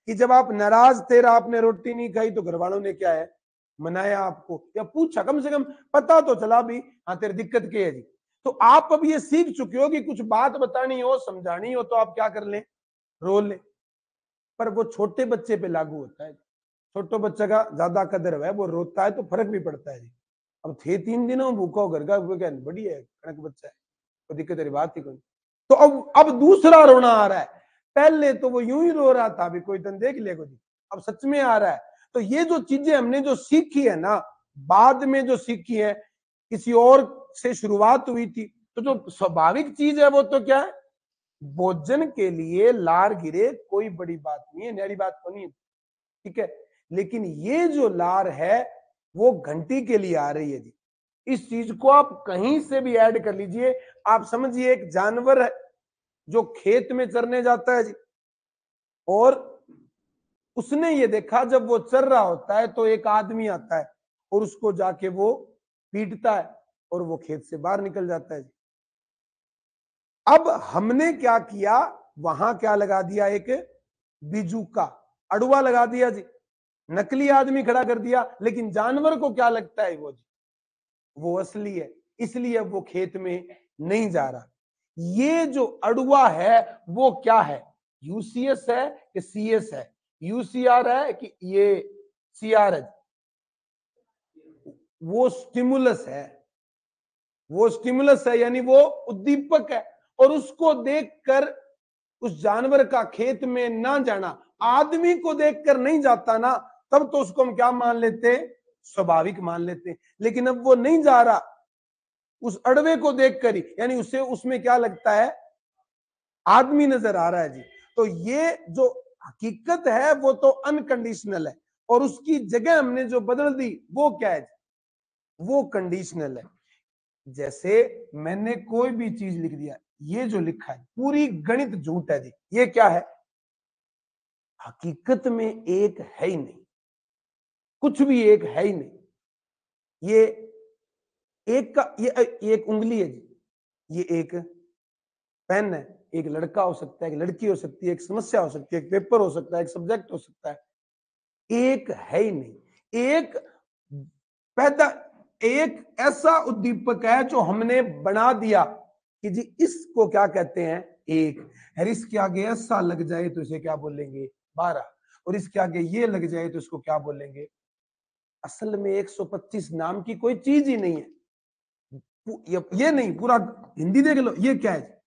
कि जब आप नाराज थे, आपने रोटी नहीं खाई, तो घर वालों ने क्या है मनाया आपको, या पूछा, कम से कम पता तो चला भी, हाँ तेरी दिक्कत क्या है जी। तो आप अब ये सीख चुके हो कि कुछ बात बतानी हो, समझानी हो, तो आप क्या कर ले, रो ले। पर वो छोटे बच्चे पे लागू होता है, छोटे बच्चे का ज्यादा कदर है, वो रोता है तो फर्क भी पड़ता है जी। अब थे 3 दिन भूखा हो, घर का बढ़िया है, कणक बच्चा है, कोई दिक्कत वाली बात ही कोई। तो अब दूसरा रोना आ रहा है, पहले तो वो यूं ही रो रहा था, अभी कोई तन देख ले कुछ, अब सच में आ रहा है। तो ये जो चीजें हमने जो सीखी है ना, बाद में जो सीखी है, किसी और से शुरुआत हुई थी, तो जो स्वाभाविक चीज है वो तो क्या है, भोजन के लिए लार गिरे कोई बड़ी बात नहीं है, न्यारी बात तो नहीं है, ठीक है। लेकिन ये जो लार है वो घंटी के लिए आ रही है जी। इस चीज को आप कहीं से भी ऐड कर लीजिए, आप समझिए एक जानवर है जो खेत में चरने जाता है जी, और उसने ये देखा जब वो चर रहा होता है तो एक आदमी आता है और उसको जाके वो पीटता है और वो खेत से बाहर निकल जाता है जी। अब हमने क्या किया, वहां क्या लगा दिया, एक बिजूका अड़ुआ लगा दिया जी, नकली आदमी खड़ा कर दिया, लेकिन जानवर को क्या लगता है वो जी, वो असली है, इसलिए वो खेत में नहीं जा रहा। ये जो अड़ुआ है वो क्या है, यूसीएस है कि सीएस है, यूसीआर है कि ये सीआर है, वो स्टिमुलस है, वो स्टिमुलस है, यानी वो उद्दीपक है। और उसको देखकर उस जानवर का खेत में ना जाना, आदमी को देखकर नहीं जाता ना, तब तो उसको हम क्या मान लेते, स्वाभाविक मान लेते। लेकिन अब वो नहीं जा रहा, उस अड़वे को देखकर ही, यानी उसे उसमें क्या लगता है, आदमी नजर आ रहा है जी। तो ये जो हकीकत है वो तो अनकंडीशनल है, और उसकी जगह हमने जो बदल दी वो क्या है, वो कंडीशनल है। जैसे मैंने कोई भी चीज लिख दिया, ये जो लिखा है पूरी गणित झूठ है जी, ये क्या है, हकीकत में एक है ही नहीं, कुछ भी एक है ही नहीं। ये एक का ये एक उंगली है जी, ये एक पेन है, एक लड़का हो सकता है, एक लड़की हो सकती है, एक समस्या हो सकती है, एक पेपर हो सकता है, एक सब्जेक्ट हो सकता है, एक है ही नहीं। एक पैदा, एक ऐसा उद्दीपक है जो हमने बना दिया कि जी इसको क्या कहते हैं, एक। और इसके आगे ऐसा लग जाए तो इसे क्या बोलेंगे, 12, और इसके आगे ये लग जाए तो इसको क्या बोलेंगे। असल में 125 नाम की कोई चीज ही नहीं है। ये नहीं, पूरा हिंदी देख लो, ये क्या है,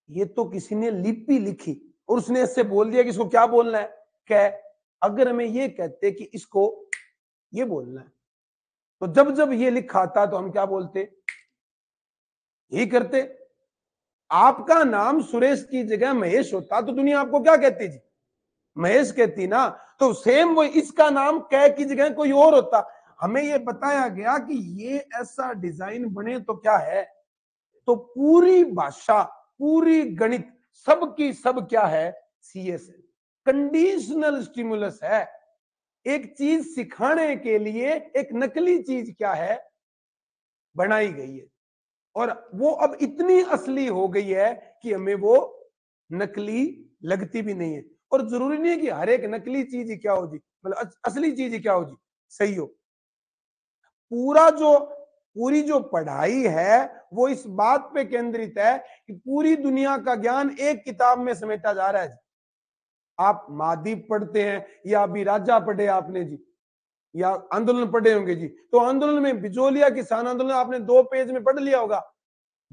ये तो किसी ने लिपि लिखी और उसने इससे बोल दिया कि इसको क्या बोलना है, क्या है। अगर हमें ये कहते कि इसको ये बोलना है, तो जब जब ये लिखा था तो हम क्या बोलते, यही करते। आपका नाम सुरेश की जगह महेश होता तो दुनिया आपको क्या कहती जी, महेश कहती ना। तो सेम वो इसका नाम कै की जगह कोई और होता। हमें ये बताया गया कि ये ऐसा डिजाइन बने तो क्या है, तो पूरी भाषा, पूरी गणित, सब की सब क्या है, सीएस है, कंडीशनल स्टिमुलस है। एक चीज सिखाने के लिए एक नकली चीज क्या है, बनाई गई है, और वो अब इतनी असली हो गई है कि हमें वो नकली लगती भी नहीं है। और जरूरी नहीं है कि हर एक नकली चीज ही क्या हो जी, मतलब असली चीज ही क्या हो जी, सही हो। पूरी जो पढ़ाई है वो इस बात पे केंद्रित है कि पूरी दुनिया का ज्ञान एक किताब में समेटा जा रहा है जी। आप महाद्वीप पढ़ते हैं या अभी राजा पढ़े आपने जी, या आंदोलन पढ़े होंगे जी, तो आंदोलन में बिजोलिया किसान आंदोलन आपने 2 पेज में पढ़ लिया होगा।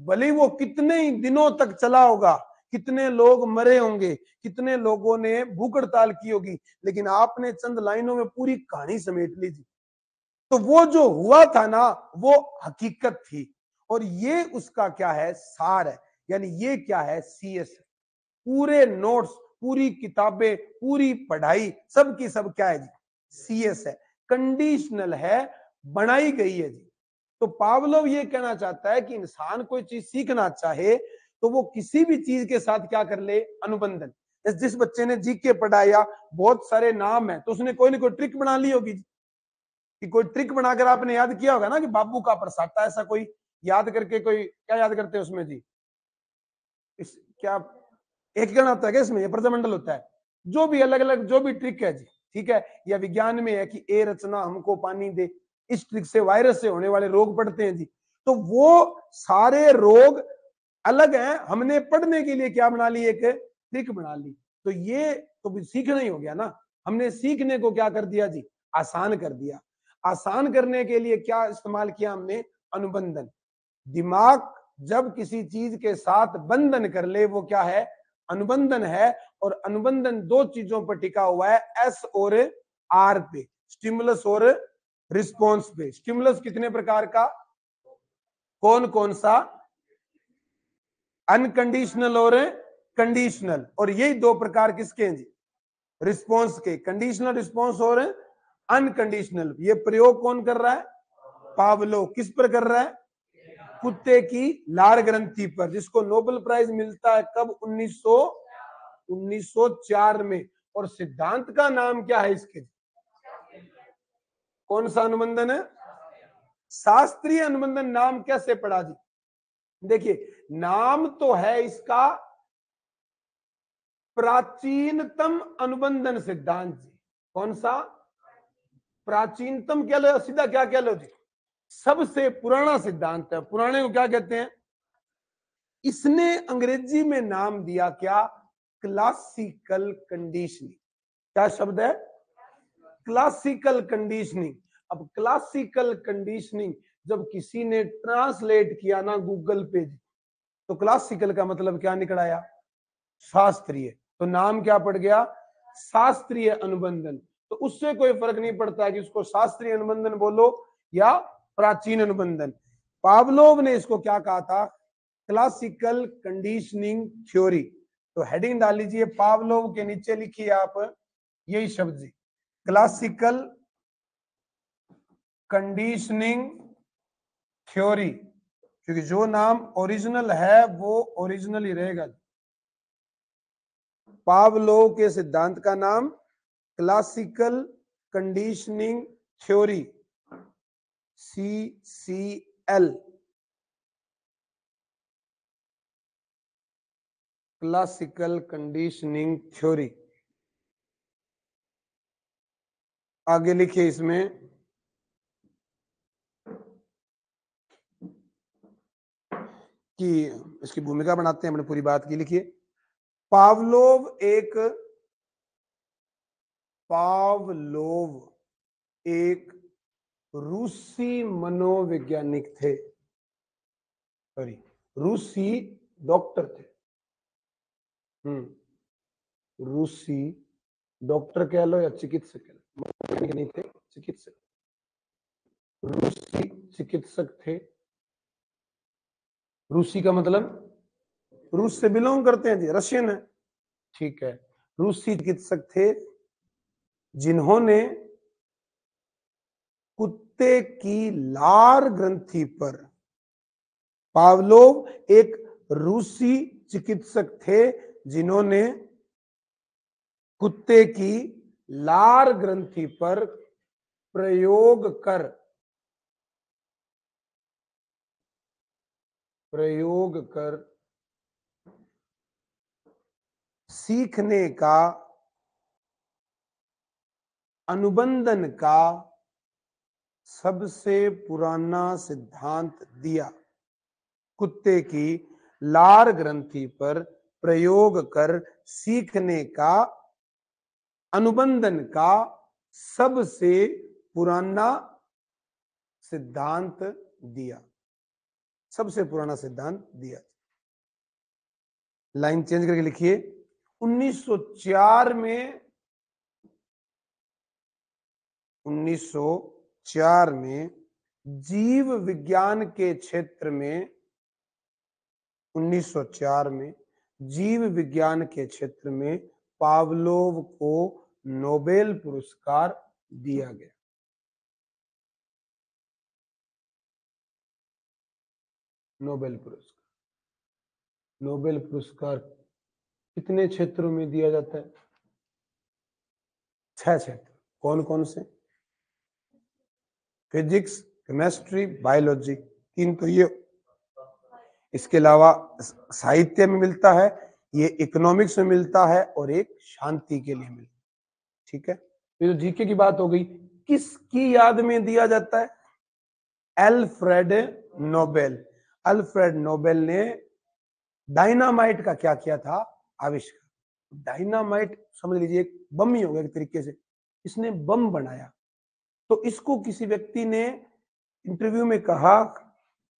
भले वो कितने ही दिनों तक चला होगा, कितने लोग मरे होंगे, कितने लोगों ने भूख हड़ताल की होगी, लेकिन आपने चंद लाइनों में पूरी कहानी समेट ली थी। तो वो जो हुआ था ना, वो हकीकत थी, और ये उसका क्या है, सार है। यानी ये क्या है, सीएस। पूरे नोट्स, पूरी किताबें, पूरी पढ़ाई, सब की सब क्या है जी, सीएस है, कंडीशनल है, बनाई गई है जी। तो पावलोव ये कहना चाहता है कि इंसान कोई चीज सीखना चाहे तो वो किसी भी चीज के साथ क्या कर ले, अनुबंधन। जिस बच्चे ने जीके पढ़ाया, बहुत सारे नाम है, तो उसने कोई ना कोई ट्रिक बना ली होगी कि कोई ट्रिक बनाकर आपने याद किया होगा ना कि बाबू का प्रसाता, ऐसा कोई याद करके, कोई क्या याद करते हैं उसमें जी, इस क्या एक गण होता है क्या इसमें, प्रजामंडल होता है, जो भी अलग अलग जो भी ट्रिक है जी, ठीक है। या विज्ञान में है कि ए रचना हमको पानी दे, इस ट्रिक से वायरस से होने वाले रोग पड़ते हैं जी। तो वो सारे रोग अलग है, हमने पढ़ने के लिए क्या बना ली, एक ट्रिक बना ली। तो ये तो सीखना ही हो गया ना, हमने सीखने को क्या कर दिया जी, आसान कर दिया। आसान करने के लिए क्या इस्तेमाल किया हमने, अनुबंधन। दिमाग जब किसी चीज के साथ बंधन कर ले वो क्या है, अनुबंधन है। और अनुबंधन 2 चीजों पर टिका हुआ है, एस और आर पे, स्टिमुलस और रिस्पॉन्स पे। स्टिमुलस कितने प्रकार का, कौन कौन सा, अनकंडीशनल और कंडीशनल, और यही 2 प्रकार किसके हैं जी, रिस्पॉन्स के, कंडीशनल रिस्पॉन्स और अनकंडीशनल। ये प्रयोग कौन कर रहा है, पावलो। किस पर कर रहा है, कुत्ते की लार ग्रंथि पर, जिसको नोबेल प्राइज मिलता है कब, 1904 में। और सिद्धांत का नाम क्या है इसके, कौन सा अनुबंधन है, शास्त्रीय अनुबंधन। नाम कैसे पड़ा जी, देखिए नाम तो है इसका प्राचीनतम अनुबंधन सिद्धांत जी। कौन सा, प्राचीनतम कह लो, सीधा क्या कह लो जी, सबसे पुराना सिद्धांत है। पुराने को क्या कहते हैं, इसने अंग्रेजी में नाम दिया क्या, क्लासिकल कंडीशनिंग। क्या शब्द है, क्लासिकल कंडीशनिंग। अब क्लासिकल कंडीशनिंग जब किसी ने ट्रांसलेट किया ना गूगल पे, तो क्लासिकल का मतलब क्या निकल आया, शास्त्रीय। तो नाम क्या पड़ गया, शास्त्रीय अनुबंधन। तो उससे कोई फर्क नहीं पड़ता कि उसको शास्त्रीय अनुबंधन बोलो या प्राचीन अनुबंधन। पावलोव ने इसको क्या कहा था, क्लासिकल कंडीशनिंग थ्योरी। तो हेडिंग डाल लीजिए, पावलोव के नीचे लिखिए आप यही शब्द जी, क्लासिकल कंडीशनिंग थ्योरी, क्योंकि जो नाम ओरिजिनल है वो ओरिजिनल ही रहेगा। पावलोव के सिद्धांत का नाम classical conditioning theory, CCL, classical conditioning theory. आगे लिखिए इसमें कि इसकी भूमिका बनाते हैं, हमने पूरी बात की। लिखिए, पावलोव एक रूसी मनोवैज्ञानिक थे, सॉरी रूसी डॉक्टर थे। रूसी डॉक्टर कह लो या चिकित्सक कह लो, नहीं थे चिकित्सक, रूसी चिकित्सक थे। रूसी का मतलब रूस से बिलोंग करते हैं जी, रशियन है, ठीक है। रूसी चिकित्सक थे जिन्होंने कुत्ते की लार ग्रंथि पर, पावलोव एक रूसी चिकित्सक थे जिन्होंने कुत्ते की लार ग्रंथि पर प्रयोग कर सीखने का, अनुबंधन का सबसे पुराना सिद्धांत दिया। कुत्ते की लार ग्रंथि पर प्रयोग कर सीखने का, अनुबंधन का सबसे पुराना सिद्धांत दिया, सबसे पुराना सिद्धांत दिया। लाइन चेंज करके लिखिए, 1904 में जीव विज्ञान के क्षेत्र में, 1904 में जीव विज्ञान के क्षेत्र में पावलोव को नोबेल पुरस्कार दिया गया। नोबेल पुरस्कार कितने क्षेत्रों में दिया जाता है? 6 क्षेत्र। कौन कौन से? फिजिक्स, केमिस्ट्री, बायोलॉजी, 3 तो ये। इसके अलावा साहित्य में मिलता है, ये इकोनॉमिक्स में मिलता है, और एक शांति के लिए मिलता है। ठीक है, ये तो जीके की बात हो गई। किसकी याद में दिया जाता है? Alfred Nobel. अल्फ्रेड नोबेल ने डायनामाइट का क्या किया था? आविष्कार। डायनामाइट समझ लीजिए एक बम ही होगा एक तरीके से, इसने बम बनाया। तो इसको किसी व्यक्ति ने इंटरव्यू में कहा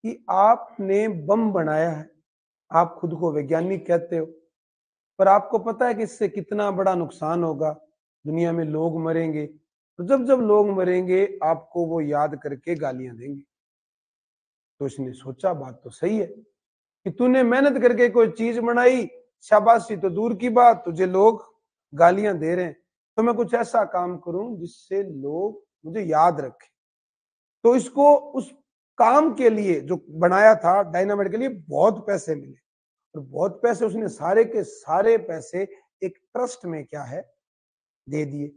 कि आपने बम बनाया है, आप खुद को वैज्ञानिक कहते हो, पर आपको पता है कि इससे कितना बड़ा नुकसान होगा, दुनिया में लोग मरेंगे, तो जब लोग मरेंगे आपको वो याद करके गालियां देंगे। तो इसने सोचा बात तो सही है कि तूने मेहनत करके कोई चीज बनाई, शाबाशी तो दूर की बात, तुझे लोग गालियां दे रहे हैं, तो मैं कुछ ऐसा काम करूं जिससे लोग मुझे याद रखें। तो इसको उस काम के लिए जो बनाया था डायनामाइट के लिए बहुत पैसे मिले, और बहुत पैसे उसने सारे के सारे पैसे एक ट्रस्ट में क्या है दे दिए,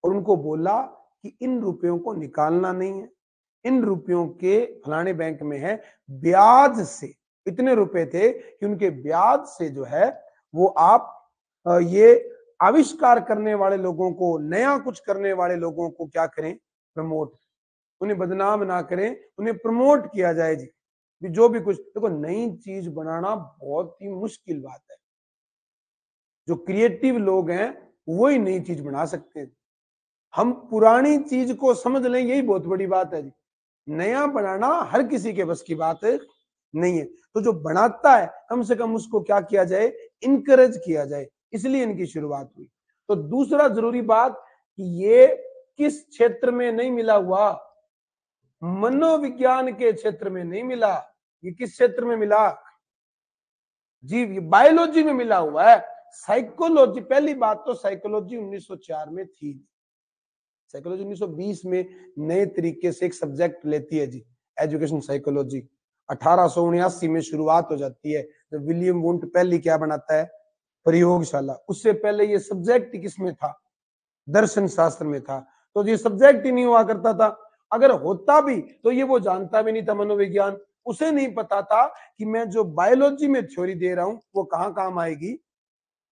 और उनको बोला कि इन रुपयों को निकालना नहीं है, इन रुपयों के फलाने बैंक में है, ब्याज से इतने रुपए थे कि उनके ब्याज से जो है वो आप ये आविष्कार करने वाले लोगों को, नया कुछ करने वाले लोगों को क्या करें? प्रमोट, उन्हें बदनाम ना करें, उन्हें प्रमोट किया जाए जी। जो भी कुछ, देखो नई चीज बनाना बहुत ही मुश्किल बात है, जो क्रिएटिव लोग हैं वही नई चीज बना सकते हैं। हम पुरानी चीज को समझ लें, यही बहुत बड़ी बात है जी। नया बनाना हर किसी के बस की बात नहीं है, तो जो बनाता है कम से कम उसको क्या किया जाए? इनकरेज किया जाए, इसलिए इनकी शुरुआत हुई। तो दूसरा जरूरी बात कि ये किस क्षेत्र में नहीं मिला हुआ? मनोविज्ञान के क्षेत्र में नहीं मिला। ये किस क्षेत्र में मिला जी? ये बायोलॉजी में मिला हुआ है। साइकोलॉजी, पहली बात तो साइकोलॉजी 1904 में थी। साइकोलॉजी 1920 में नए तरीके से एक सब्जेक्ट लेती है जी, एजुकेशन साइकोलॉजी। 1879 में शुरुआत हो जाती है, तो विलियम वुंट पहली क्या बनाता है, प्रयोगशाला। उससे पहले ये सब्जेक्ट किसमें था, दर्शन शास्त्र में था। तो ये सब्जेक्ट ही नहीं हुआ करता था, अगर होता भी तो ये वो जानता भी नहीं था मनोविज्ञान। उसे नहीं पता था कि मैं जो बायोलॉजी में थ्योरी दे रहा हूं वो कहां काम आएगी,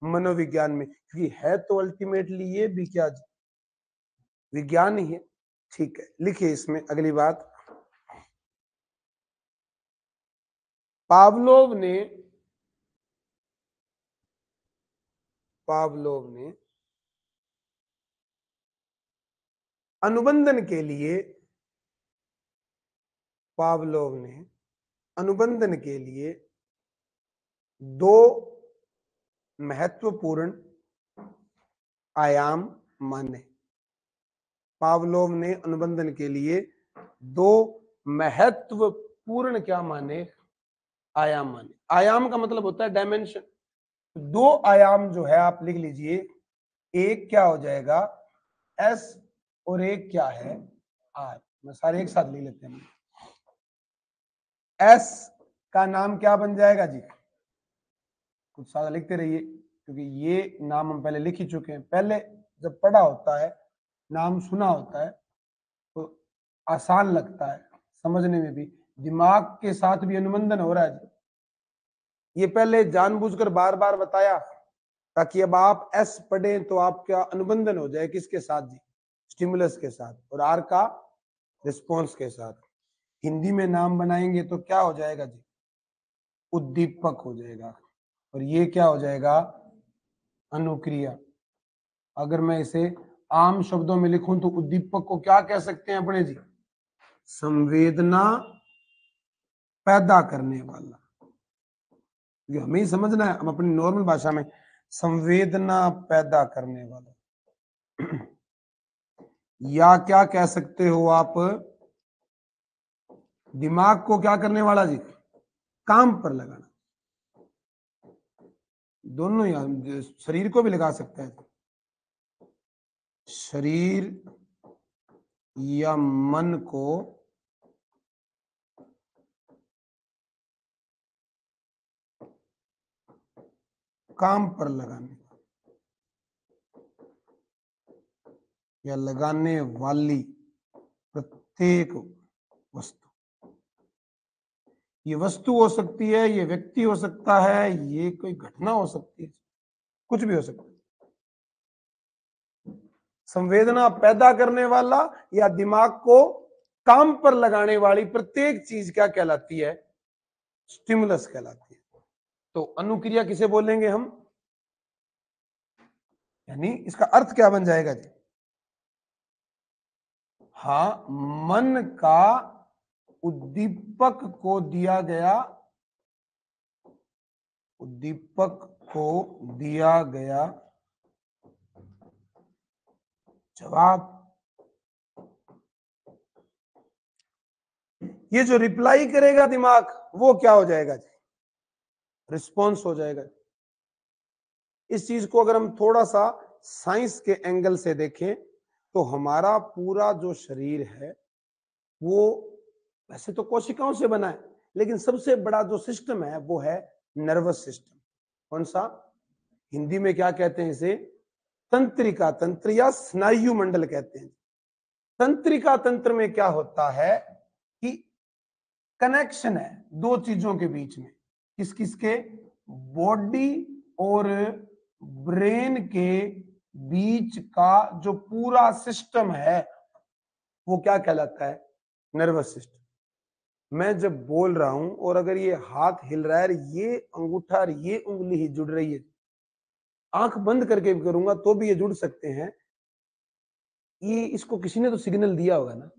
मनोविज्ञान में, क्योंकि है तो अल्टीमेटली ये भी क्या, विज्ञान ही है। ठीक है, लिखिए इसमें अगली बात। पावलोव ने अनुबंधन के लिए, पावलोव ने अनुबंधन के लिए दो महत्वपूर्ण आयाम माने। पावलोव ने अनुबंधन के लिए दो महत्वपूर्ण क्या माने, आयाम माने। आयाम का मतलब होता है डायमेंशन। दो आयाम जो है आप लिख लीजिए, एक क्या हो जाएगा एस और एक क्या है आर। मैं सारे एक साथ लिख लेते हैं। एस का नाम क्या बन जाएगा जी, कुछ सारा लिखते रहिए क्योंकि ये नाम हम पहले लिख ही चुके हैं। पहले जब पढ़ा होता है, नाम सुना होता है तो आसान लगता है समझने में भी, दिमाग के साथ भी अनुबंधन हो रहा है जी। ये पहले जानबूझकर बार बार बताया ताकि अब आप एस पढ़ें तो आपका अनुबंधन हो जाए किसके साथ जी, स्टिमुलस के साथ, और आर का रिस्पॉन्स के साथ। हिंदी में नाम बनाएंगे तो क्या हो जाएगा जी, उद्दीपक हो जाएगा, और ये क्या हो जाएगा, अनुक्रिया। अगर मैं इसे आम शब्दों में लिखूं तो उद्दीपक को क्या कह सकते हैं अपने जी, संवेदना पैदा करने वाला। ये हमें ही समझना है, हम अपनी नॉर्मल भाषा में, संवेदना पैदा करने वाला। या क्या कह सकते हो आप, दिमाग को क्या करने वाला जी, काम पर लगाना। दोनों ही, शरीर को भी लगा सकता है, शरीर या मन को काम पर लगाने या लगाने वाली प्रत्येक वस्तु। ये वस्तु हो सकती है, ये व्यक्ति हो सकता है, ये कोई घटना हो सकती है, कुछ भी हो सकता है। संवेदना पैदा करने वाला या दिमाग को काम पर लगाने वाली प्रत्येक चीज क्या कहलाती है, स्टिमुलस कहलाती है। तो अनुक्रिया किसे बोलेंगे हम, यानी इसका अर्थ क्या बन जाएगा जी, हाँ, मन का उद्दीपक को दिया गया, उद्दीपक को दिया गया जवाब। ये जो रिप्लाई करेगा दिमाग वो क्या हो जाएगा जी, रिस्पॉन्स हो जाएगा। इस चीज को अगर हम थोड़ा सा साइंस के एंगल से देखें तो हमारा पूरा जो शरीर है वो वैसे तो कोशिकाओं से बना है, लेकिन सबसे बड़ा जो सिस्टम है वो है नर्वस सिस्टम। कौन सा, हिंदी में क्या कहते हैं इसे, तंत्रिका तंत्र या स्नायु मंडल कहते हैं। तंत्रिका तंत्र में क्या होता है कि कनेक्शन है दो चीजों के बीच में, किस किसके, बॉडी और ब्रेन के बीच का जो पूरा सिस्टम है वो क्या कहलाता है, नर्वस सिस्टम। मैं जब बोल रहा हूं और अगर ये हाथ हिल रहा है, ये अंगूठा और ये उंगली ही जुड़ रही है, आंख बंद करके भी करूंगा तो भी ये जुड़ सकते हैं, ये इसको किसी ने तो सिग्नल दिया होगा ना।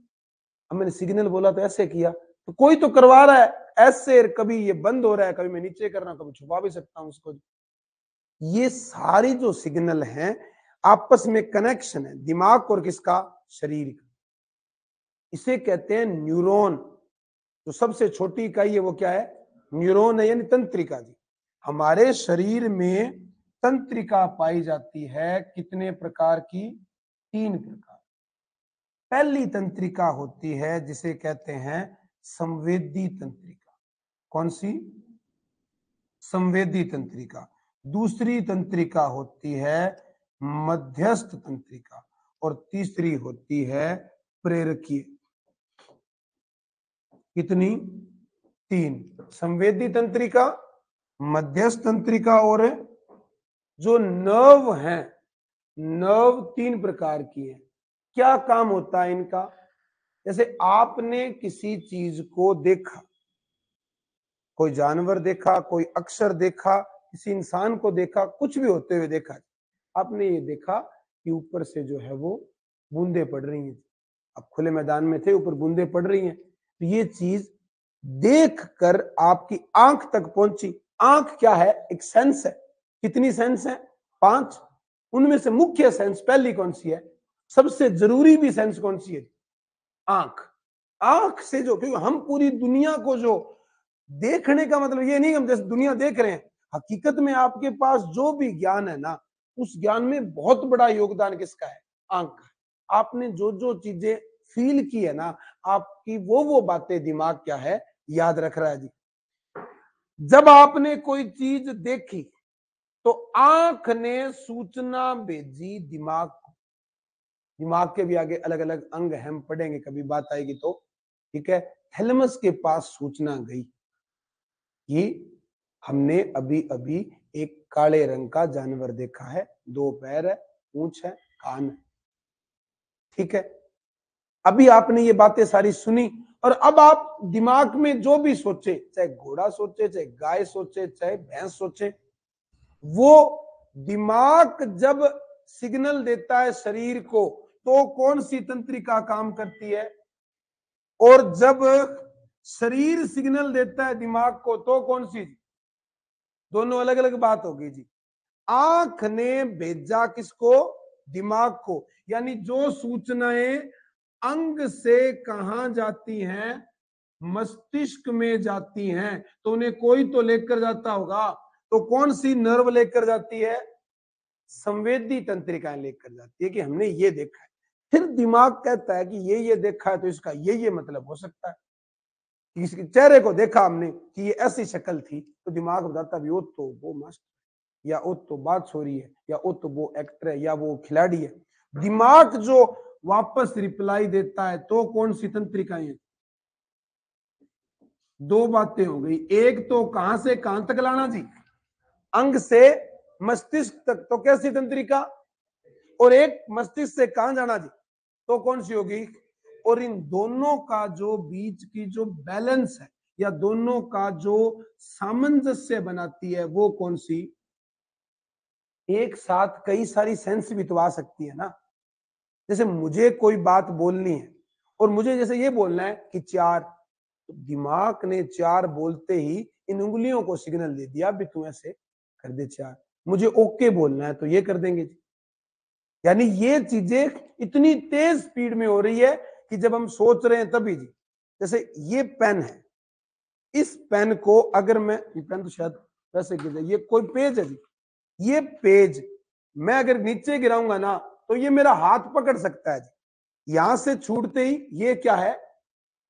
अब मैंने सिग्नल बोला तो ऐसे किया, तो कोई तो करवा रहा है ऐसे, कभी ये बंद हो रहा है, कभी मैं नीचे कर रहा हूं, कभी छुपा भी सकता हूं इसको। ये सारी जो सिग्नल हैं आपस में कनेक्शन है दिमाग और किसका, शरीर का। इसे कहते हैं न्यूरॉन। जो सबसे छोटी इकाई है वो क्या है, न्यूरॉन है, यानी तंत्रिका जी। हमारे शरीर में तंत्रिका पाई जाती है कितने प्रकार की? 3 प्रकार। पहली तंत्रिका होती है जिसे कहते हैं संवेदी तंत्रिका। कौन सी? संवेदी तंत्रिका। दूसरी तंत्रिका होती है मध्यस्थ तंत्रिका और तीसरी होती है प्रेरकीय। कितनी? 3। संवेदी तंत्रिका, मध्यस्थ तंत्रिका और जो नर्व हैं, नर्व 3 प्रकार की है। क्या काम होता है इनका? जैसे आपने किसी चीज को देखा, कोई जानवर देखा, कोई अक्षर देखा, किसी इंसान को देखा, कुछ भी होते हुए देखा, आपने ये देखा कि ऊपर से जो है वो बूंदे पड़ रही हैं। अब खुले मैदान में थे, ऊपर बूंदे पड़ रही हैं, तो ये चीज देख कर आपकी आंख तक पहुंची। आंख क्या है? एक सेंस है। कितनी सेंस है? 5। उनमें से मुख्य सेंस पहली कौन सी है? सबसे जरूरी भी सेंस कौन सी है? आंख। आंख से जो, क्योंकि हम पूरी दुनिया को जो देखने का मतलब ये नहीं हम जैसे दुनिया देख रहे हैं, हकीकत में आपके पास जो भी ज्ञान है ना, उस ज्ञान में बहुत बड़ा योगदान किसका है? आंख का। आपने जो जो चीजें फील की है ना, आपकी वो बातें दिमाग क्या है? याद रख रहा है जी। जब आपने कोई चीज देखी तो आंख ने सूचना भेजी दिमाग को। दिमाग के भी आगे अलग अलग अंग हम पढ़ेंगे, कभी बात आएगी तो, ठीक है। थैलेमस के पास सूचना गई कि हमने अभी अभी एक काले रंग का जानवर देखा है, 2 पैर है, पूंछ है, कान है, ठीक है। अभी आपने ये बातें सारी सुनी और अब आप दिमाग में जो भी सोचे, चाहे घोड़ा सोचे, चाहे गाय सोचे, चाहे भैंस सोचे, वो दिमाग जब सिग्नल देता है शरीर को तो कौन सी तंत्रिका काम करती है? और जब शरीर सिग्नल देता है दिमाग को तो कौन सी? दोनों अलग अलग बात होगी जी। आंख ने भेजा किसको? दिमाग को। यानी जो सूचनाएं अंग से कहां जाती हैं? मस्तिष्क में जाती हैं, तो उन्हें कोई तो लेकर जाता होगा। तो कौन सी नर्व लेकर जाती है? संवेदी तंत्रिकाएं लेकर जाती है कि हमने ये देखा है। फिर दिमाग कहता है कि ये देखा है तो इसका ये मतलब हो सकता है। किसी चेहरे को देखा हमने कि ये ऐसी शक्ल थी, तो दिमाग बताता भी वो तो वो मस्त, या वो तो बात हो रही है, या वो तो वो एक्टर है, या वो खिलाड़ी है। दिमाग जो वापस रिप्लाई देता है तो कौन सी तंत्रिकाएं हैं? 2 बातें हो गई। एक तो कहां से कहां तक लाना जी? अंग से मस्तिष्क तक, तो कैसी तंत्रिका? और एक मस्तिष्क से कहां जाना जी, तो कौन सी होगी? और इन दोनों का जो बीच की जो बैलेंस है या दोनों का जो सामंजस्य बनाती है वो कौन सी? एक साथ कई सारी सेंस भी तो आ सकती है ना। जैसे मुझे कोई बात बोलनी है और मुझे जैसे ये बोलना है कि 4, तो दिमाग ने 4 बोलते ही इन उंगलियों को सिग्नल दे दिया भी तू ऐसे कर दे 4। मुझे ओके बोलना है तो ये कर देंगे जी। यानी ये चीजें इतनी तेज स्पीड में हो रही है कि जब हम सोच रहे हैं तभी जी। जैसे ये पेन है, इस पेन को अगर मैं, ये पेन तो शायद वैसे गिर जाए, ये कोई पेज है जी, ये पेज मैं अगर नीचे गिराऊंगा ना तो ये मेरा हाथ पकड़ सकता है जी। यहां से छूटते ही ये क्या है?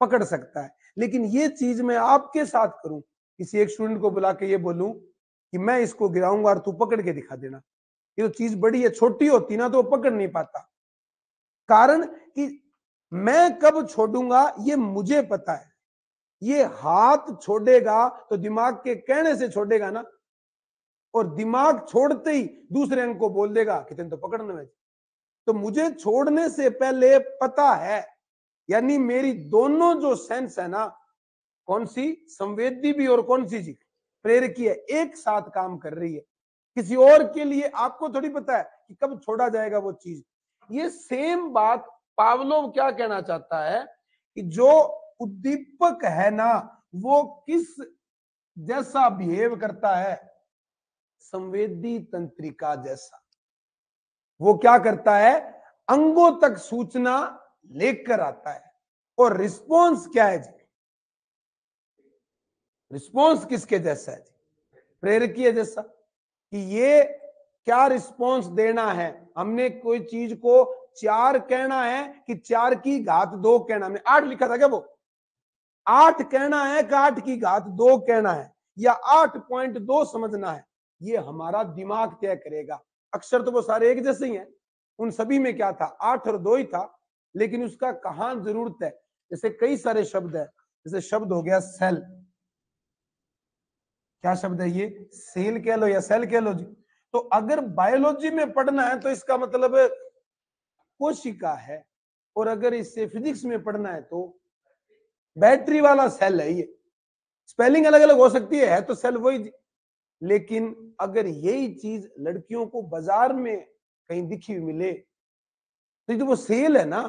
पकड़ सकता है। लेकिन ये चीज मैं आपके साथ करूं, किसी एक स्टूडेंट को बुला के ये बोलूं कि मैं इसको गिराऊंगा और तू पकड़ के दिखा देना, ये तो चीज बड़ी है, छोटी होती ना तो वो पकड़ नहीं पाता। कारण कि मैं कब छोड़ूंगा ये मुझे पता है। ये हाथ छोड़ेगा तो दिमाग के कहने से छोड़ेगा ना, और दिमाग छोड़ते ही दूसरे अंग को बोल देगा कि तेन तो पकड़ने में। तो मुझे छोड़ने से पहले पता है, यानी मेरी दोनों जो सेंस है ना, कौन सी? संवेदी भी और कौन सी जी? प्रेरकी है, एक साथ काम कर रही है। किसी और के लिए आपको थोड़ी पता है कि कब छोड़ा जाएगा वो चीज। ये सेम बात पावलोव क्या कहना चाहता है कि जो उद्दीपक है ना वो किस जैसा बिहेव करता है? संवेदी तंत्रिका जैसा। वो क्या करता है? अंगों तक सूचना लेकर आता है। और रिस्पॉन्स क्या है जी? रिस्पॉन्स किसके जैसा है जी? प्रेरकीय जैसा। कि ये क्या रिस्पॉन्स देना है। हमने कोई चीज को 4 कहना है कि 4 की घात 2 कहना, हमने 8 लिखा था क्या, वो 8 कहना है कि 8 की घात 2 कहना है, या 8.2 समझना है, ये हमारा दिमाग तय करेगा। अक्षर तो वो सारे एक जैसे ही हैं, उन सभी में क्या था, 8 और 2 ही था, लेकिन उसका कहां जरूरत है। जैसे कई सारे शब्द है, जैसे शब्द हो गया सेल, क्या शब्द है ये, सेल कह लो या सेल कह लो जी। तो अगर बायोलॉजी में पढ़ना है तो इसका मतलब कोशिका है, और अगर इससे फिजिक्स में पढ़ना है तो बैटरी वाला सेल है। ये स्पेलिंग अलग अलग हो सकती है तो सेल वही, लेकिन अगर यही चीज लड़कियों को बाजार में कहीं दिखी हुई मिले तो वो सेल है ना,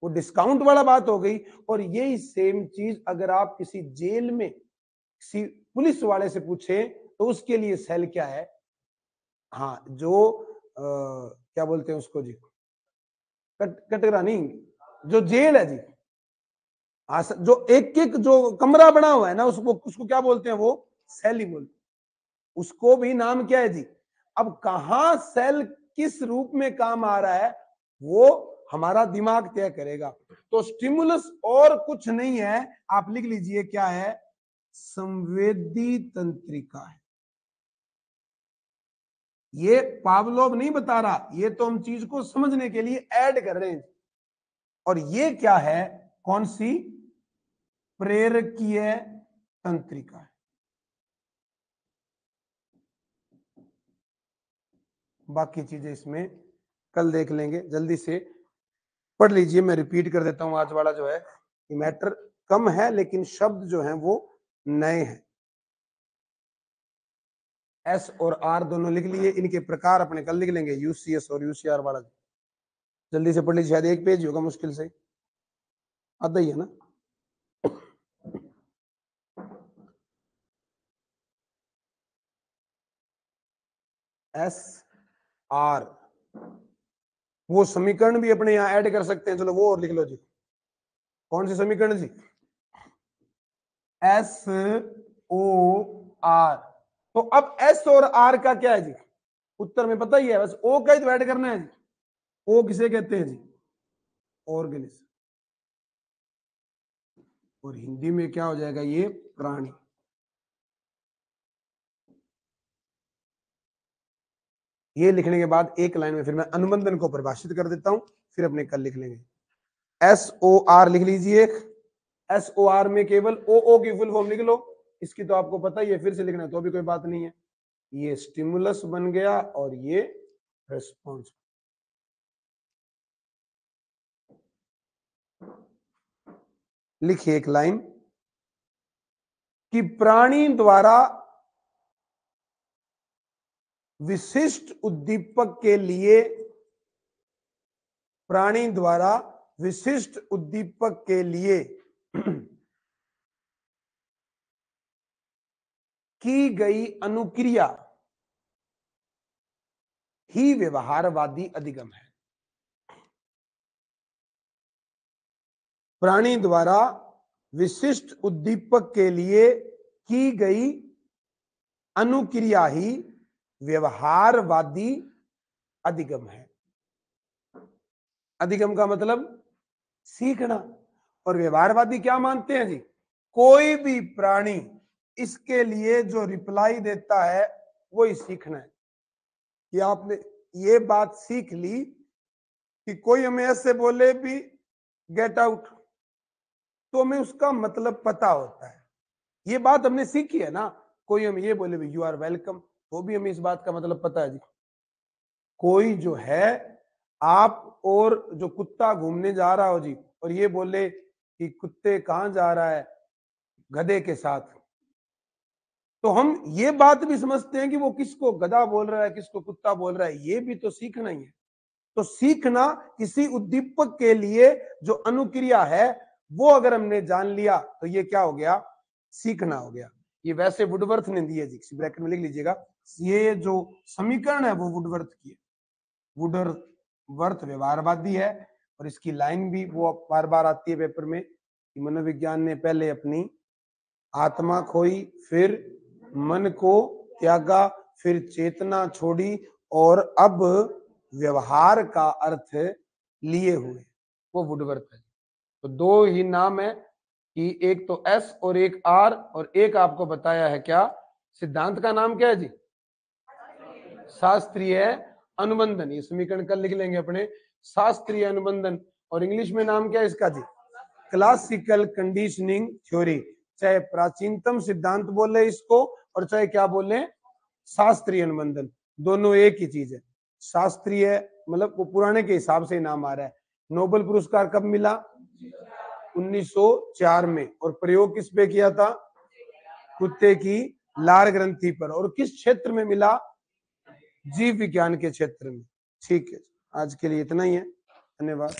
वो डिस्काउंट वाला बात हो गई। और यही सेम चीज अगर आप किसी जेल में किसी पुलिस वाले से पूछे तो उसके लिए सेल क्या है, हाँ जो क्या बोलते हैं उसको जी, कटघरा नहीं, जो जेल है जी, जो एक एक जो कमरा बना हुआ है ना, उसको क्या बोलते हैं, वो सेल ही बोलते हैं। उसको भी नाम क्या है जी। अब कहां सेल किस रूप में काम आ रहा है वो हमारा दिमाग तय करेगा। तो स्टिमुलस और कुछ नहीं है, आप लिख लीजिए क्या है, संवेदी तंत्रिका है। ये पावलोव नहीं बता रहा, ये तो हम चीज को समझने के लिए ऐड कर रहे हैं। और ये क्या है, कौन सी, प्रेरकीय तंत्रिका है। बाकी चीजें इसमें कल देख लेंगे, जल्दी से पढ़ लीजिए। मैं रिपीट कर देता हूं, आज वाला जो है मैटर कम है लेकिन शब्द जो हैं वो नए हैं। एस और आर दोनों लिख लिए, इनके प्रकार अपने कल लिख लेंगे, यूसीएस और यूसीआर वाला। जल्दी से पढ़ लीजिए, शायद एक पेज होगा मुश्किल से, आधा ही है ना। एस आर, वो समीकरण भी अपने यहां ऐड कर सकते हैं, चलो वो और लिख लो जी। कौन सी समीकरण जी, एस ओ आर। तो अब एस और आर का क्या है जी, उत्तर में पता ही है, बस ओ का ही तो ऐड करना है जी। ओ किसे कहते हैं जी, ऑर्गेनिज्म, और हिंदी में क्या हो जाएगा ये, प्राणी। ये लिखने के बाद एक लाइन में फिर मैं अनुबंधन को परिभाषित कर देता हूं, फिर अपने कल लिख लेंगे। एस ओ आर लिख लीजिए, एस ओ आर में केवल ओ की फुल फॉर्म लिख लो, इसकी तो आपको पता ही है, फिर से लिखना है तो भी कोई बात नहीं है। ये स्टिमुलस बन गया और ये रेस्पॉन्स। लिखिए एक लाइन कि प्राणी द्वारा विशिष्ट उद्दीपक के लिए, प्राणी द्वारा विशिष्ट उद्दीपक के लिए की गई अनुक्रिया ही व्यवहारवादी अधिगम है। प्राणी द्वारा विशिष्ट उद्दीपक के लिए की गई अनुक्रिया ही व्यवहारवादी अधिगम है। अधिगम का मतलब सीखना, और व्यवहारवादी क्या मानते हैं जी, कोई भी प्राणी इसके लिए जो रिप्लाई देता है वही सीखना है। कि आपने ये बात सीख ली कि कोई हमें ऐसे बोले भी गेट आउट, तो हमें उसका मतलब पता होता है। ये बात हमने सीखी है ना, कोई हमें ये बोले भी यू आर वेलकम, तो भी हमें इस बात का मतलब पता है जी। कोई जो है, आप और जो कुत्ता घूमने जा रहा हो जी, और ये बोले कि कुत्ते कहां जा रहा है, गधे के साथ, तो हम ये बात भी समझते हैं कि वो किसको गधा बोल रहा है, किसको कुत्ता बोल रहा है, ये भी तो सीखना ही है। तो सीखना किसी उद्दीपक के लिए जो अनुक्रिया है वो अगर हमने जान लिया तो ये क्या हो गया, सीखना हो गया। ये वैसे वुडवर्थ ने दी है जी, ब्रैकेट में लिख लीजिएगा, ये जो समीकरण है वो वुडवर्थ की है। वुडवर्थ व्यवहारवादी है, और इसकी लाइन भी वो बार बार आती है पेपर में कि मनोविज्ञान ने पहले अपनी आत्मा खोई, फिर मन को त्यागा, फिर चेतना छोड़ी और अब व्यवहार का अर्थ लिए हुए, वो वुडवर्थ है। तो दो ही नाम है कि एक तो एस और एक आर, और एक आपको बताया है क्या, सिद्धांत का नाम क्या है जी, शास्त्रीय अनुबंधन। ये समीकरण कल लिख लेंगे अपने, शास्त्रीय अनुबंधन। और इंग्लिश में नाम क्या है इसका जी, क्लासिकल कंडीशनिंग थ्योरी। चाहे प्राचीनतम सिद्धांत बोले इसको, और चाहे क्या बोले, शास्त्रीय अनुबंधन, दोनों एक ही चीज है। शास्त्रीय मतलब वो पुराने के हिसाब से नाम आ रहा है। नोबेल पुरस्कार कब मिला, 1904 में। और प्रयोग किस पे किया था, कुत्ते की लार ग्रंथि पर। और किस क्षेत्र में मिला, जीव विज्ञान के क्षेत्र में। ठीक है, आज के लिए इतना ही है, धन्यवाद।